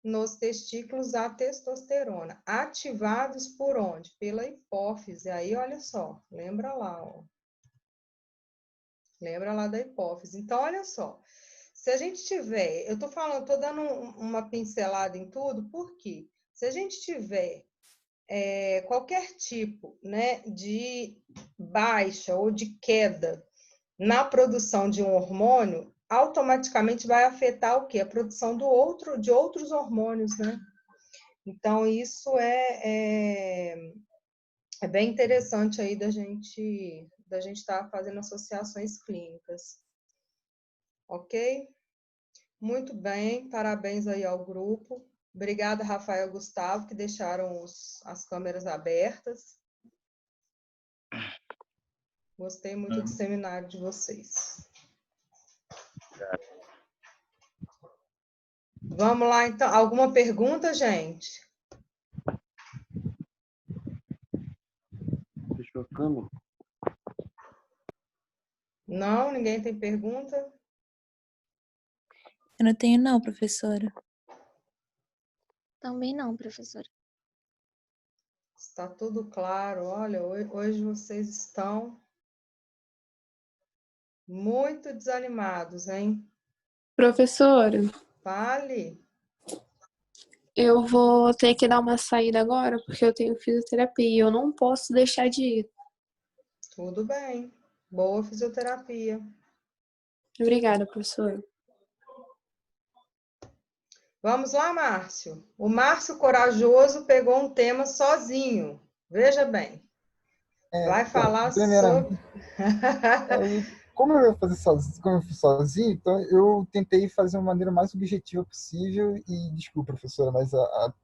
nos testículos a testosterona, ativados por onde? Pela hipófise. Aí, olha só, lembra lá, ó. Lembra lá da hipófise. Então, olha só, se a gente tiver, eu tô falando, tô dando uma pincelada em tudo, por quê? Se a gente tiver qualquer tipo, né, de baixa ou de queda na produção de um hormônio, automaticamente vai afetar o quê? A produção de outros hormônios, né? Então, isso é bem interessante aí da gente estar fazendo associações clínicas. Ok? Muito bem, parabéns aí ao grupo. Obrigada, Rafael e Gustavo, que deixaram as câmeras abertas. Gostei muito do seminário de vocês. Vamos lá, então. Alguma pergunta, gente? Fechou a câmera? Não? Ninguém tem pergunta? Eu não tenho não, professora. Também não, professora. Está tudo claro. Olha, hoje vocês estão muito desanimados, hein? Professora, Fale. eu vou ter que dar uma saída agora porque eu tenho fisioterapia e eu não posso deixar de ir. Tudo bem. Boa fisioterapia. Obrigada, professora. Vamos lá, Márcio. O Márcio Corajoso pegou um tema sozinho. Veja bem. Vai falar sobre... Como eu ia fazer sozinho, como eu fiz sozinho, então eu tentei fazer uma maneira mais objetiva possível e, desculpa, professora, mas a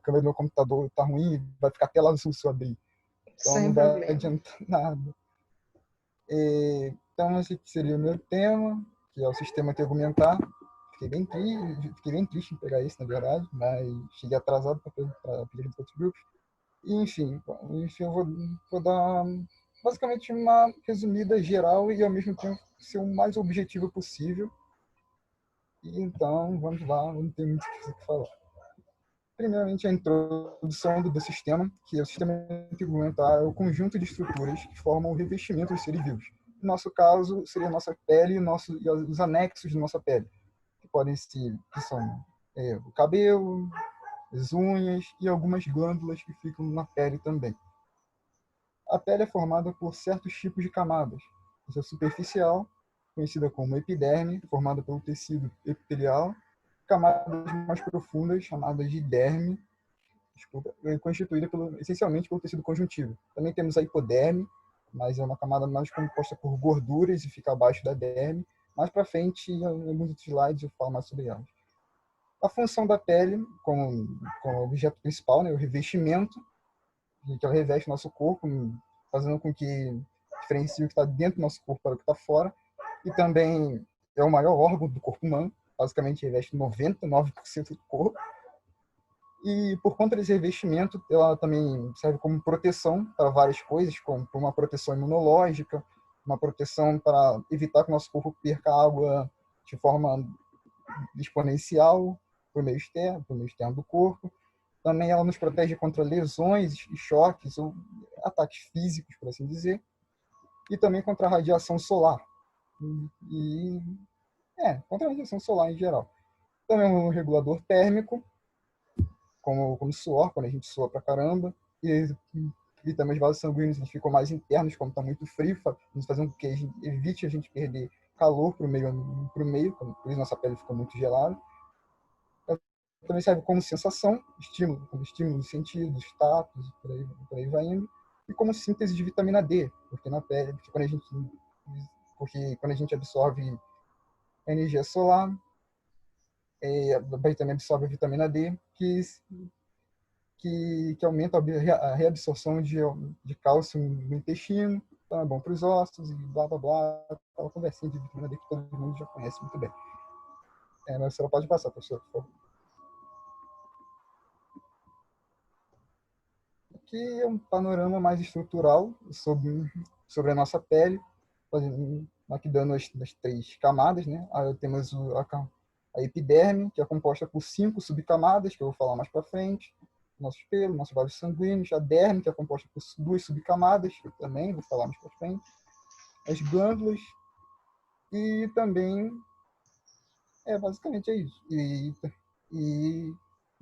câmera do meu computador está ruim, vai ficar tela azul se eu abrir. Então Sem não vai problema. adiantar nada. Então, esse seria o meu tema, que é o sistema tegumentar. Fiquei bem triste em pegar isso, na verdade, mas cheguei atrasado para pedir de outros grupos. E, enfim, eu vou dar basicamente uma resumida geral e, ao mesmo tempo, ser o mais objetivo possível. E, então, vamos lá, não tem muito o que falar. Primeiramente, a introdução do sistema, que é o sistema tegumentar, é o conjunto de estruturas que formam o revestimento dos seres vivos. No nosso caso, seria a nossa pele e os anexos da nossa pele, que são o cabelo, as unhas e algumas glândulas que ficam na pele também. A pele é formada por certos tipos de camadas. A superficial, conhecida como epiderme, formada pelo tecido epitelial, camadas mais profundas, chamadas de derme, constituída essencialmente pelo tecido conjuntivo. Também temos a hipoderme, mas é uma camada mais composta por gorduras e fica abaixo da derme. Mais para frente, em alguns outros slides, eu falo mais sobre elas. A função da pele, como objeto principal, né, o revestimento, que ela reveste o nosso corpo, fazendo com que diferencie o que está dentro do nosso corpo para o que está fora. E também é o maior órgão do corpo humano, basicamente reveste 99% do corpo. E por conta desse revestimento, ela também serve como proteção para várias coisas, como uma proteção imunológica, uma proteção para evitar que o nosso corpo perca água de forma exponencial por meio externo do corpo. Também ela nos protege contra lesões e choques ou ataques físicos, por assim dizer, e também contra a radiação solar. Contra a radiação solar em geral. Também é um regulador térmico, como suor, quando a gente sua pra caramba, e também os vasos sanguíneos ficam mais internos, como está muito frio, fazendo com que evite a gente perder calor para o meio, por isso nossa pele fica muito gelada. Também serve como sensação, como estímulo dos sentidos, tatos, por aí vai indo, e como síntese de vitamina D, porque na pele, quando a gente absorve a energia solar, também absorve a vitamina D, que aumenta a reabsorção de cálcio no intestino, então é bom para os ossos, e blá, blá, blá, aquela conversinha de vitamina D que todo mundo já conhece muito bem. Mas você pode passar, professor, por favor. aqui é um panorama mais estrutural sobre a nossa pele, aqui dando as 3 camadas, né? Aí temos a epiderme, que é composta por 5 subcamadas, que eu vou falar mais para frente, nossos pelos, nossos vasos sanguíneos, a derme, que é composta por 2 subcamadas, que eu também vou falar mais para frente, as glândulas, e também, basicamente é isso. E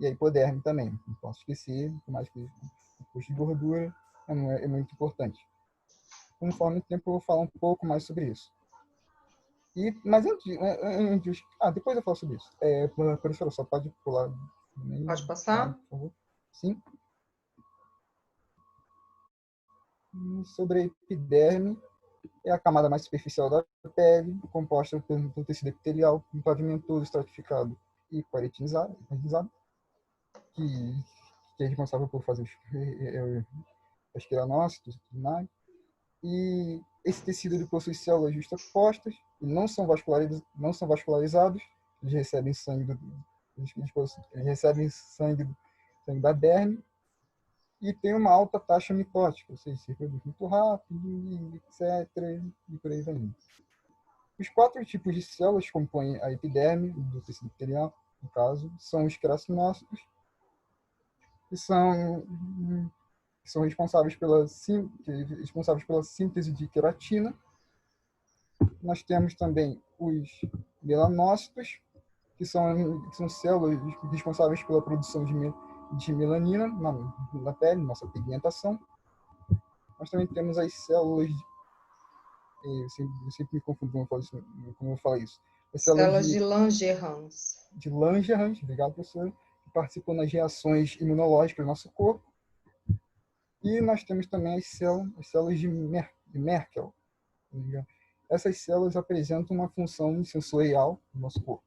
a hipoderme também, não posso esquecer, por mais que o custo de gordura é muito importante. Conforme o tempo eu vou falar um pouco mais sobre isso. Mas antes, depois eu falo sobre isso. Professora, só pode pular. Pode passar? Por favor. Sim. Sobre a epiderme, é a camada mais superficial da pele, composta pelo tecido epitelial pavimentoso, estratificado e queratinizado, que é responsável por fazer os queranócitos e tudo mais. E esse tecido ele possui células justapostas e não são vascularizados, eles recebem sangue sangue da derme e tem uma alta taxa mitótica, ou seja, se reproduz muito rápido, etc. E por aí vai. Os 4 tipos de células que compõem a epiderme do tecido epitelial, no caso, são os queracinócitos, que são responsáveis pela síntese de queratina. Nós temos também os melanócitos, que são células responsáveis pela produção de melanina na pele, nossa pigmentação. Nós também temos as células, eu sempre me confundo como eu falo isso. As células de Langerhans. De Langerhans, obrigado, professor, que participam nas reações imunológicas do nosso corpo. E nós temos também as células de Merkel. Essas células apresentam uma função sensorial no nosso corpo.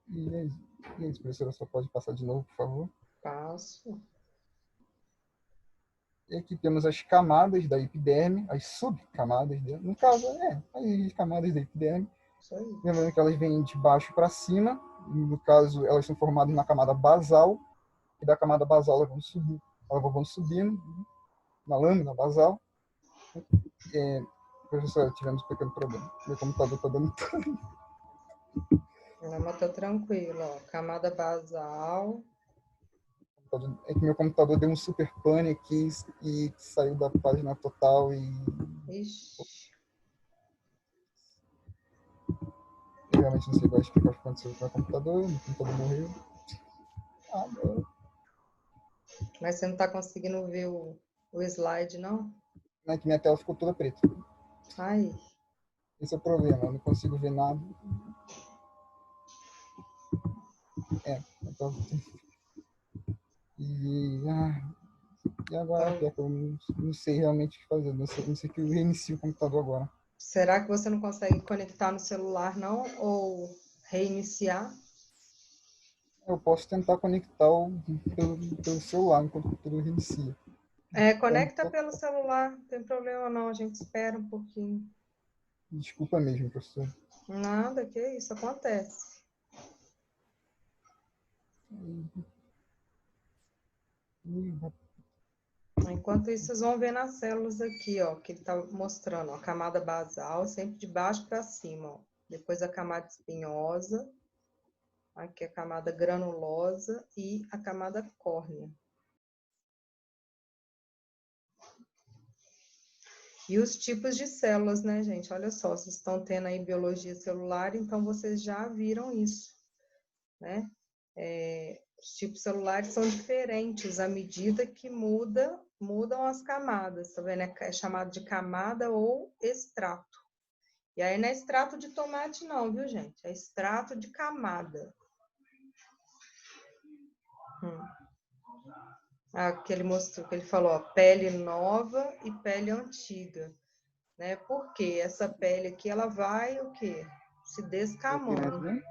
E é isso, professora, só pode passar de novo, por favor? Passo. E aqui temos as camadas da epiderme, as subcamadas dela. No caso, as camadas da epiderme. Lembrando que elas vêm de baixo para cima. No caso, elas são formadas na camada basal. E da camada basal elas vão subindo na lâmina basal. Professor, tivemos um pequeno problema. Meu computador está dando pane. Não, mas tá tranquilo, ó. Camada basal. É que meu computador deu um super pane aqui e saiu da página total e... Ixi. Eu realmente não sei explicar o que aconteceu com o meu computador morreu. Não. Mas você não está conseguindo ver o slide, não? Não, é que minha tela ficou toda preta. Ai. Esse é o problema, eu não consigo ver nada. Então... E agora, eu não sei realmente o que fazer. Não sei que eu reinicio o computador agora. Será que você não consegue conectar no celular, não? Ou reiniciar? Eu posso tentar conectar pelo celular enquanto o computador reinicia. Conecta pelo celular, não tem problema não, a gente espera um pouquinho. Desculpa mesmo, professor. Nada, que isso, acontece. Enquanto isso, vocês vão ver nas células aqui, ó, que ele está mostrando, ó, a camada basal, sempre de baixo para cima, ó. Depois a camada espinhosa, aqui a camada granulosa e a camada córnea. E os tipos de células, né, gente? Olha só, vocês estão tendo aí biologia celular, então vocês já viram isso, né? Os tipos celulares são diferentes à medida que mudam as camadas, tá vendo? É chamado de camada ou extrato. E aí não é extrato de tomate não, viu, gente? É extrato de camada. Que ele mostrou, que ele falou, ó, pele nova e pele antiga, né? Porque essa pele aqui, ela vai o quê? Se descamando.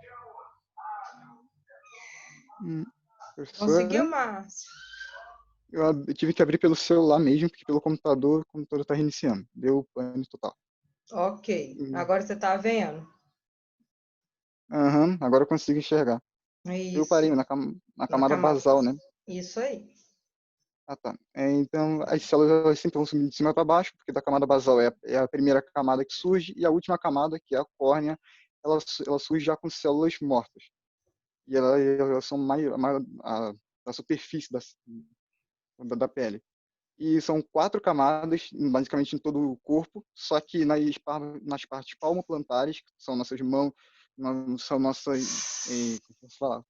Conseguiu, Márcio? Eu tive que abrir pelo celular mesmo, porque pelo computador, o computador está reiniciando. Deu pane total. Ok. Agora você está vendo? Agora eu consigo enxergar. Isso. Eu parei na camada basal, né? Isso aí. Ah, tá. Então, as células elas sempre vão subir de cima para baixo, porque da camada basal é a primeira camada que surge, e a última camada, que é a córnea, ela surge já com células mortas. E elas são a superfície da pele. E são 4 camadas, basicamente em todo o corpo, só que nas partes palmoplantares, que são nossas mãos, são nossas, como posso falar?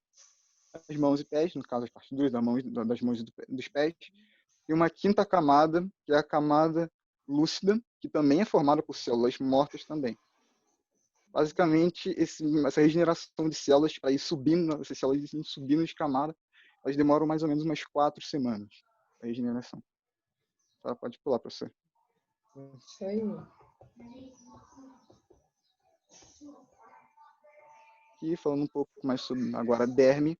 As mãos e pés, no caso as partes duras das mãos e dos pés, e uma 5ª camada, que é a camada lúcida, que também é formada por células mortas também. Basicamente, essa regeneração de células, para ir subindo, essas células irem subindo de camada, elas demoram mais ou menos umas 4 semanas, a regeneração. Tá, pode pular, professor. Isso aí. E falando um pouco mais sobre agora a derme.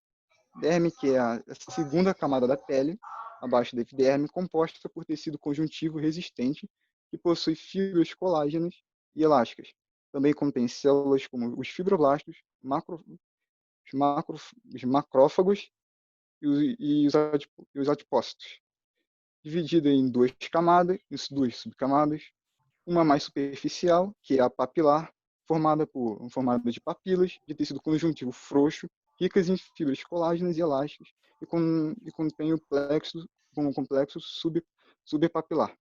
Derme, que é a segunda camada da pele, abaixo da epiderme, composta por tecido conjuntivo resistente, que possui fibras colágenas e elásticas. Também contém células como os fibroblastos, os macrófagos e os adipócitos. Dividida em 2 camadas, em 2 subcamadas, uma mais superficial, que é a papilar, formada de papilas de tecido conjuntivo frouxo, ricas em fibras colágenas e elásticas, e contém o complexo subpapilar.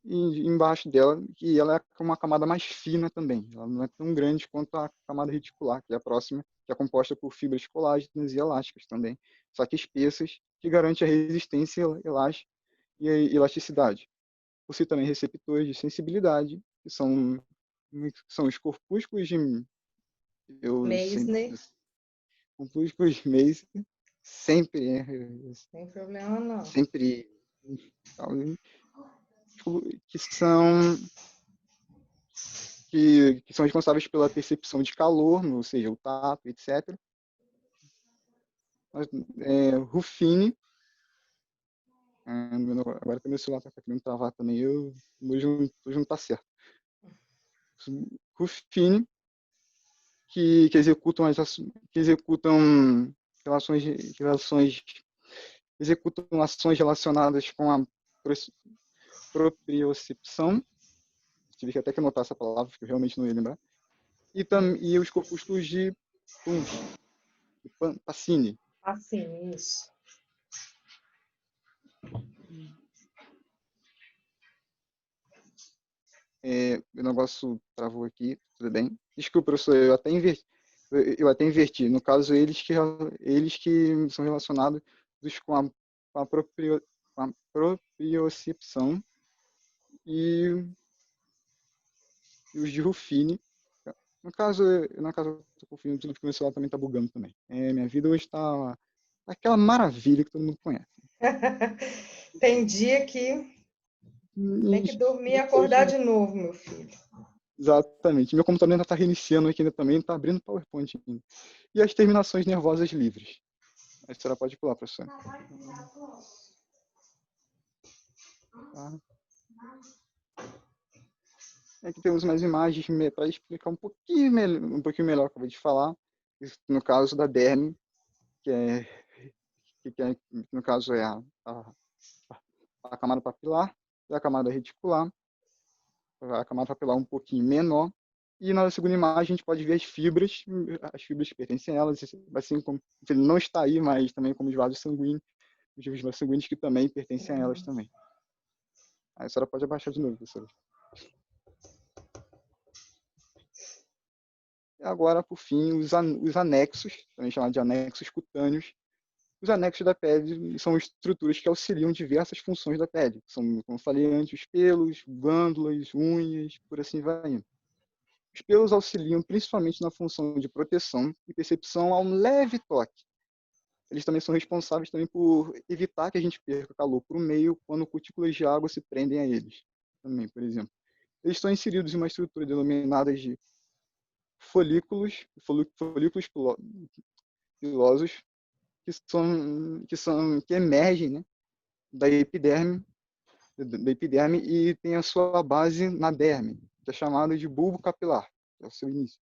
E embaixo dela, que ela é uma camada mais fina também. Ela não é tão grande quanto a camada reticular, que é a próxima, que é composta por fibras colágenas e elásticas também, só que espessas, que garante a resistência e a elasticidade. Possui também receptores de sensibilidade, que são os corpúsculos de Meissner. corpúsculos Meissner, sempre Sem problema, não. sempre que são responsáveis pela percepção de calor, ou seja, o tato, etc. Ruffini, agora que meu celular está querendo travar também, hoje não está certo. Ruffini, que executam ações relacionadas com a propriocepção. Tive que até que anotar essa palavra, porque eu realmente não ia lembrar. E os corpúsculos de Pacini. Assim, isso. O negócio travou aqui, tudo bem. Desculpa, professor, eu até inverti. No caso, eles que são relacionados com a propriocepção e os de Ruffini. No caso, eu estou confundindo tudo porque o meu celular também está bugando também. Minha vida hoje está aquela maravilha que todo mundo conhece. Tem dia que tem que dormir e acordar de novo, meu filho. Exatamente. Meu computador ainda está reiniciando aqui, ainda também está abrindo PowerPoint ainda. E as terminações nervosas livres. A senhora pode pular, professora. Tá. Aqui temos umas imagens para explicar um pouquinho melhor o que eu acabei de falar. Isso, no caso da derme, no caso é a camada papilar e a camada reticular. A camada papilar um pouquinho menor. E na segunda imagem a gente pode ver as fibras que pertencem a elas, assim como ele não está aí, mas também como os vasos sanguíneos que também pertencem a elas também. Aí a senhora pode abaixar de novo, professora. E agora, por fim, os anexos, também chamados de anexos cutâneos. Os anexos da pele são estruturas que auxiliam diversas funções da pele. São, como eu falei antes, os pelos, glândulas, unhas, por assim vai indo. Os pelos auxiliam principalmente na função de proteção e percepção a um leve toque. Eles também são responsáveis também por evitar que a gente perca calor para o meio quando cutículas de água se prendem a eles. Também, por exemplo. Eles estão inseridos em uma estrutura denominada de folículos pilosos, que emergem, né, da epiderme e tem a sua base na derme, que é chamado de bulbo capilar, que é o seu início.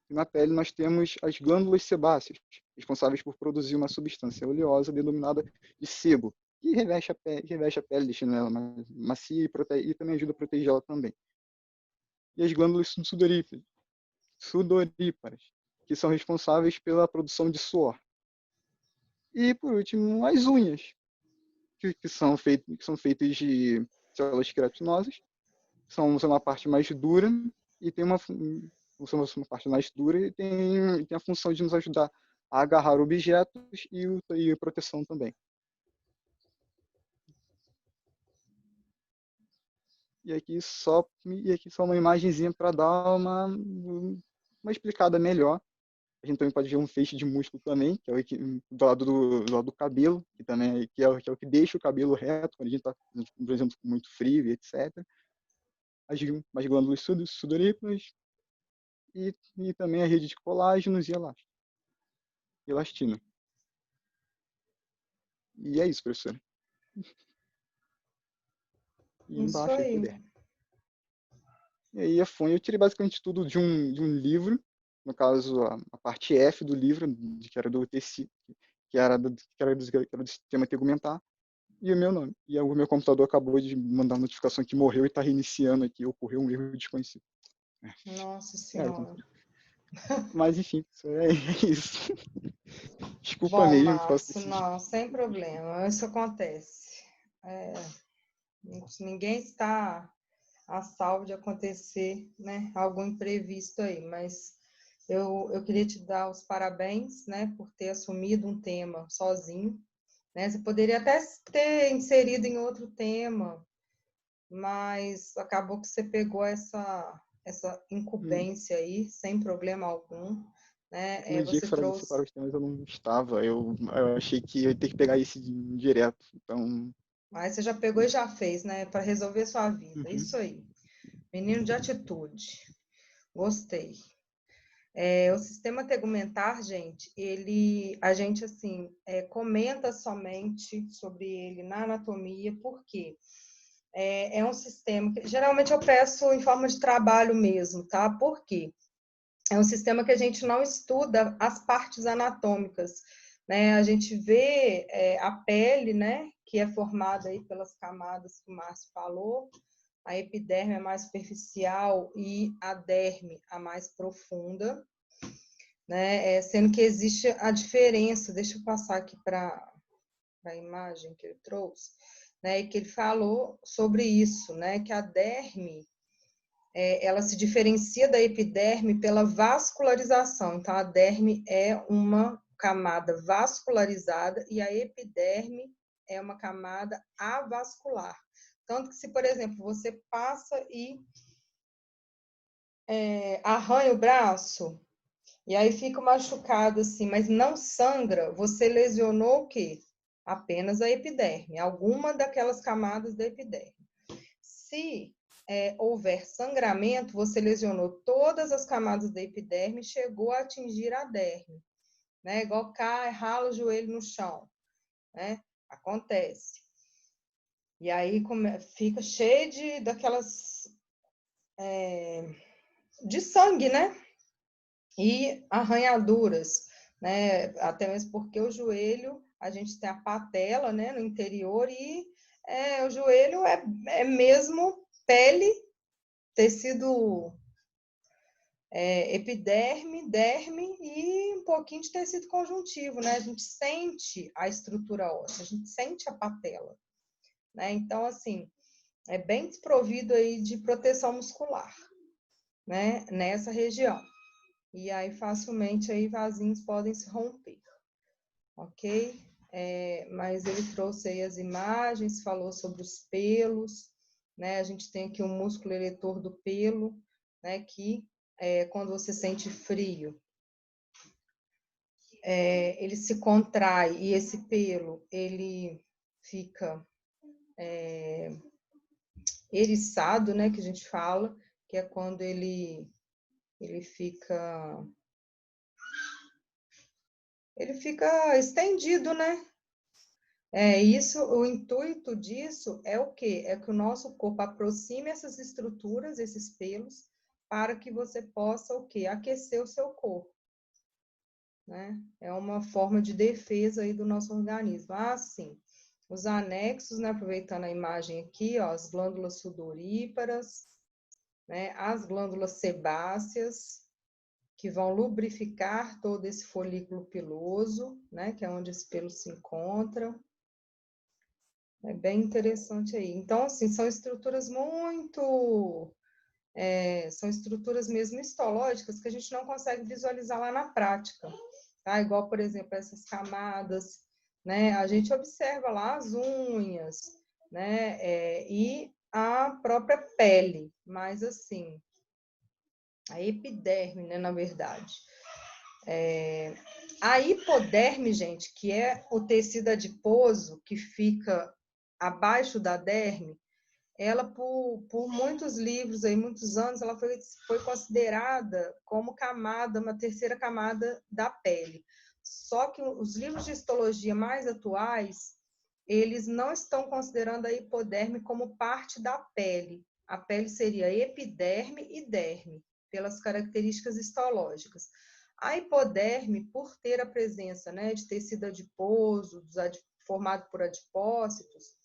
Na pele nós temos as glândulas sebáceas, responsáveis por produzir uma substância oleosa denominada de sebo, que reveste a pele, deixando ela mais macia e também ajuda a proteger ela também. E as glândulas sudoríparas, que são responsáveis pela produção de suor. E, por último, as unhas, que são feitas de células queratinosas, são uma parte mais dura e tem uma parte mais dura e tem a função de nos ajudar a agarrar objetos e proteção também. E aqui só uma imagenzinha para dar uma explicada melhor. A gente também pode ver um feixe de músculo também, que é do lado do cabelo, que é o que deixa o cabelo reto quando a gente está, por exemplo, com muito frio, etc. As glândulas sudoríparas e também a rede de colágenos e elastina. E é isso, professora. E Isso embaixo aí. E aí a fonte, eu tirei basicamente tudo de um livro, no caso a parte F do livro, que era do tecido, que era do sistema tegumentar, e o meu nome. E o meu computador acabou de mandar uma notificação que morreu e está reiniciando aqui, ocorreu um erro desconhecido. Nossa Senhora. Mas enfim, é isso. Desculpa Bom, mesmo. Márcio, não, sem problema, isso acontece. Ninguém está a salvo de acontecer, né, algo imprevisto aí, mas eu queria te dar os parabéns, né, por ter assumido um tema sozinho, né, você poderia até ter inserido em outro tema, mas acabou que você pegou essa incumbência aí, sem problema algum, né, No dia que foram separar os temas eu não estava, eu achei que eu ia ter que pegar esse direto, então... Mas você já pegou e já fez, né, para resolver sua vida, isso aí. Menino de atitude. Gostei. O sistema tegumentar, gente, a gente, assim, comenta somente sobre ele na anatomia, porque é um sistema que, geralmente eu peço em forma de trabalho mesmo, tá? Por quê? É um sistema que a gente não estuda as partes anatômicas, né? A gente vê a pele, né, que é formada aí pelas camadas que o Márcio falou, a epiderme é mais superficial e a derme a mais profunda, né? Sendo que existe a diferença, deixa eu passar aqui para a imagem que ele trouxe, né? E que ele falou sobre isso, né? Que a derme, ela se diferencia da epiderme pela vascularização. Então, a derme é uma camada vascularizada e a epiderme é uma camada avascular. Tanto que se, por exemplo, você passa e arranha o braço, e aí fica machucado assim, mas não sangra, você lesionou o quê? Apenas a epiderme, alguma daquelas camadas da epiderme. Se houver sangramento, você lesionou todas as camadas da epiderme e chegou a atingir a derme, né? Igual cai, rala o joelho no chão, né? Acontece. E aí fica cheio daquelas... de sangue, né? E arranhaduras, né? Até mesmo porque o joelho, a gente tem a patela, né, no interior, e o joelho é mesmo pele, tecido epiderme, derme e um pouquinho de tecido conjuntivo, né? A gente sente a estrutura óssea, a gente sente a patela, né? Então, assim, é bem desprovido aí de proteção muscular, né, nessa região. E aí, facilmente, aí vasinhos podem se romper, ok? Mas ele trouxe aí as imagens, falou sobre os pelos, né? A gente tem aqui o músculo eretor do pelo, né? Que quando você sente frio, ele se contrai e esse pelo, ele fica eriçado, né? Que a gente fala, que é quando ele fica estendido, né? O intuito disso é o quê? É que o nosso corpo aproxime essas estruturas, esses pelos, para que você possa o quê? Aquecer o seu corpo, né? É uma forma de defesa aí do nosso organismo. Ah, sim. Os anexos, né? Aproveitando a imagem aqui, ó, as glândulas sudoríparas, né? As glândulas sebáceas, que vão lubrificar todo esse folículo piloso, né? Que é onde esse pelo se encontra. É bem interessante aí. Então, assim, são estruturas são estruturas mesmo histológicas que a gente não consegue visualizar lá na prática, tá? Igual, por exemplo, essas camadas, né? A gente observa lá as unhas, né? E a própria pele, mas assim, a epiderme, né, na verdade. A hipoderme, gente, que é o tecido adiposo que fica abaixo da derme, ela, por muitos livros, aí, muitos anos, ela foi considerada como camada, uma terceira camada da pele. Só que os livros de histologia mais atuais, eles não estão considerando a hipoderme como parte da pele. A pele seria epiderme e derme, pelas características histológicas. A hipoderme, por ter a presença, né, de tecido adiposo, formado por adipócitos,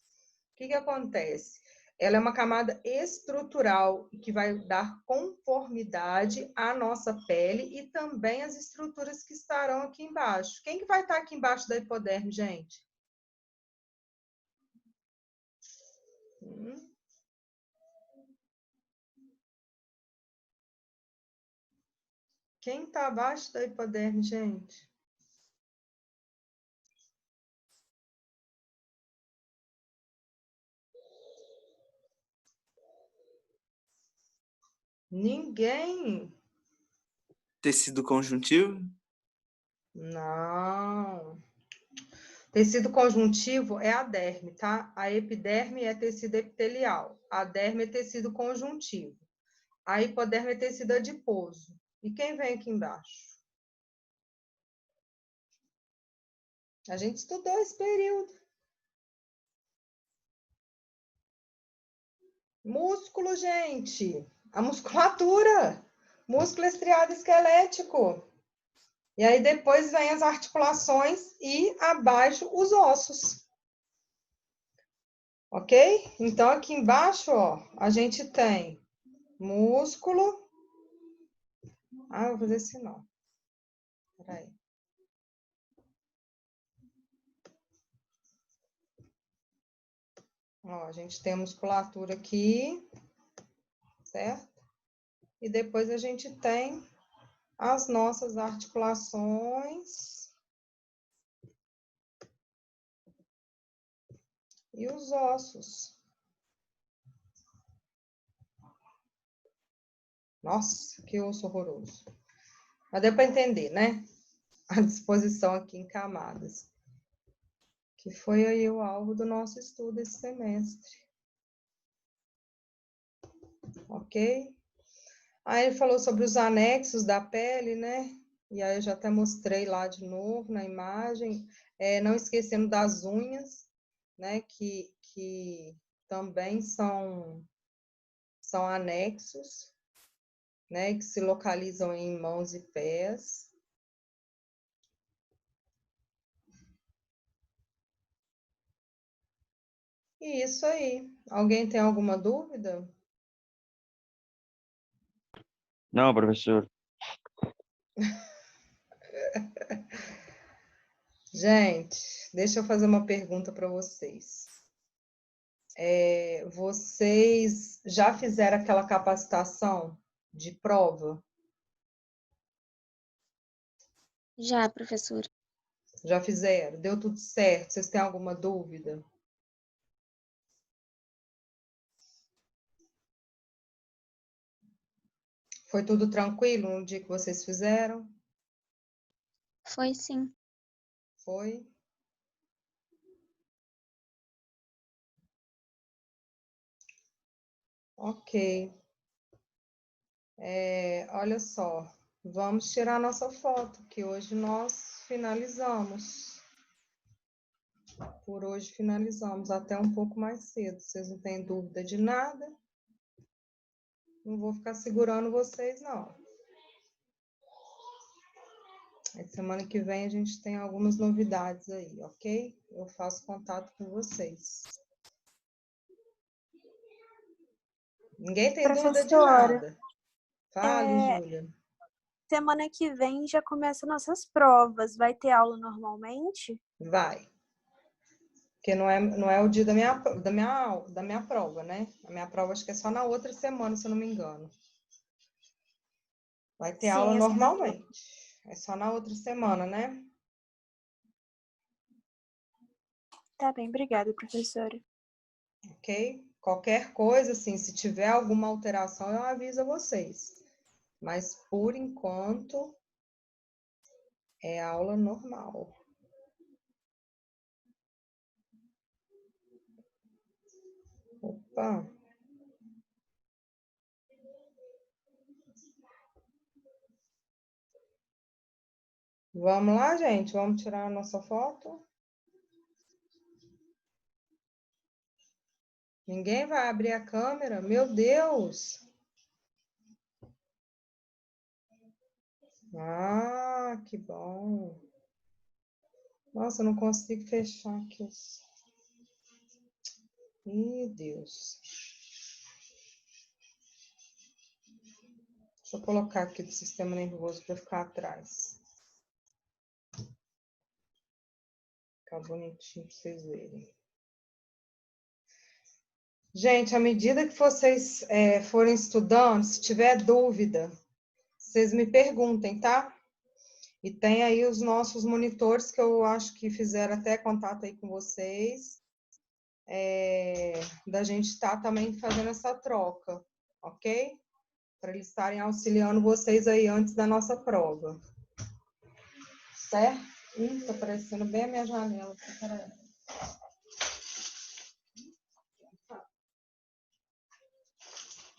o que acontece? Ela é uma camada estrutural que vai dar conformidade à nossa pele e também às estruturas que estarão aqui embaixo. Quem que vai estar aqui embaixo da hipoderme, gente? Quem está abaixo da hipoderme, gente? Ninguém? Tecido conjuntivo? Não. Tecido conjuntivo é a derme, tá? A epiderme é tecido epitelial. A derme é tecido conjuntivo. A hipoderme é tecido adiposo. E quem vem aqui embaixo? A gente estudou esse período. Músculo, gente. A musculatura. Músculo estriado esquelético. E aí depois vem as articulações e abaixo os ossos. Ok? Então aqui embaixo, ó, a gente tem músculo. Ah, eu vou fazer assim não. Peraí. Ó, a gente tem a musculatura aqui, certo? E depois a gente tem as nossas articulações e os ossos. Nossa, que osso horroroso. Mas deu para entender, né? A disposição aqui em camadas. Que foi aí o alvo do nosso estudo esse semestre. Ok? Aí ele falou sobre os anexos da pele, né? E aí eu já até mostrei lá de novo na imagem. Não esquecendo das unhas, né? Que também são anexos, né? Que se localizam em mãos e pés. E isso aí. Alguém tem alguma dúvida? Não, professor. Gente, deixa eu fazer uma pergunta para vocês. Vocês já fizeram aquela capacitação de prova? Já, professora. Já fizeram? Deu tudo certo? Vocês têm alguma dúvida? Foi tudo tranquilo no dia que vocês fizeram? Foi sim. Foi? Ok. Olha só, vamos tirar nossa foto, que hoje nós finalizamos. Por hoje finalizamos, até um pouco mais cedo. Vocês não têm dúvida de nada? Não vou ficar segurando vocês, não. Aí, semana que vem a gente tem algumas novidades aí, ok? Eu faço contato com vocês. Ninguém tem dúvida de nada. Fale, Júlia. Semana que vem já começam nossas provas. Vai ter aula normalmente? Vai. Porque não é o dia da minha prova, né? A minha prova acho que é só na outra semana, se eu não me engano. Vai ter aula normalmente. É só na outra semana, né? Tá bem, obrigada, professora. Ok? Qualquer coisa, assim, se tiver alguma alteração, eu aviso a vocês. Mas, por enquanto, é aula normal. Opa! Vamos lá, gente? Vamos tirar a nossa foto? Ninguém vai abrir a câmera? Meu Deus! Ah, que bom! Nossa, eu não consigo fechar aqui. Ih, Deus. Deixa eu colocar aqui do sistema nervoso para ficar atrás. Ficar bonitinho para vocês verem. Gente, à medida que vocês forem estudando, se tiver dúvida, vocês me perguntem, tá? E tem aí os nossos monitores, que eu acho que fizeram até contato aí com vocês, da gente estar também fazendo essa troca, ok? Para eles estarem auxiliando vocês aí antes da nossa prova. Certo? Ih, tá aparecendo bem a minha janela aqui, peraí.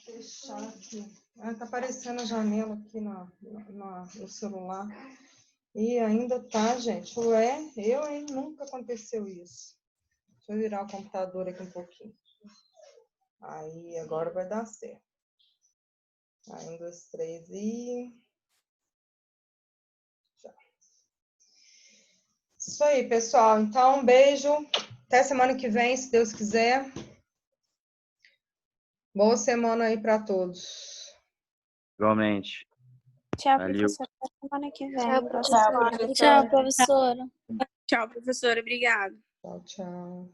Fechar aqui. Ah, tá aparecendo a janela aqui no celular. E ainda tá, gente. Ué, hein? Nunca aconteceu isso. Deixa eu virar o computador aqui um pouquinho. Aí, agora vai dar certo. Aí, 1, 2, 3 e... já. Isso aí, pessoal. Então, um beijo. Até semana que vem, se Deus quiser. Boa semana aí para todos. Igualmente. Tchau, Valeu. professora. Até semana que vem. Tchau, Boa professora. semana. Tchau, professora. Tchau, professora. Obrigada. Tchau, tchau.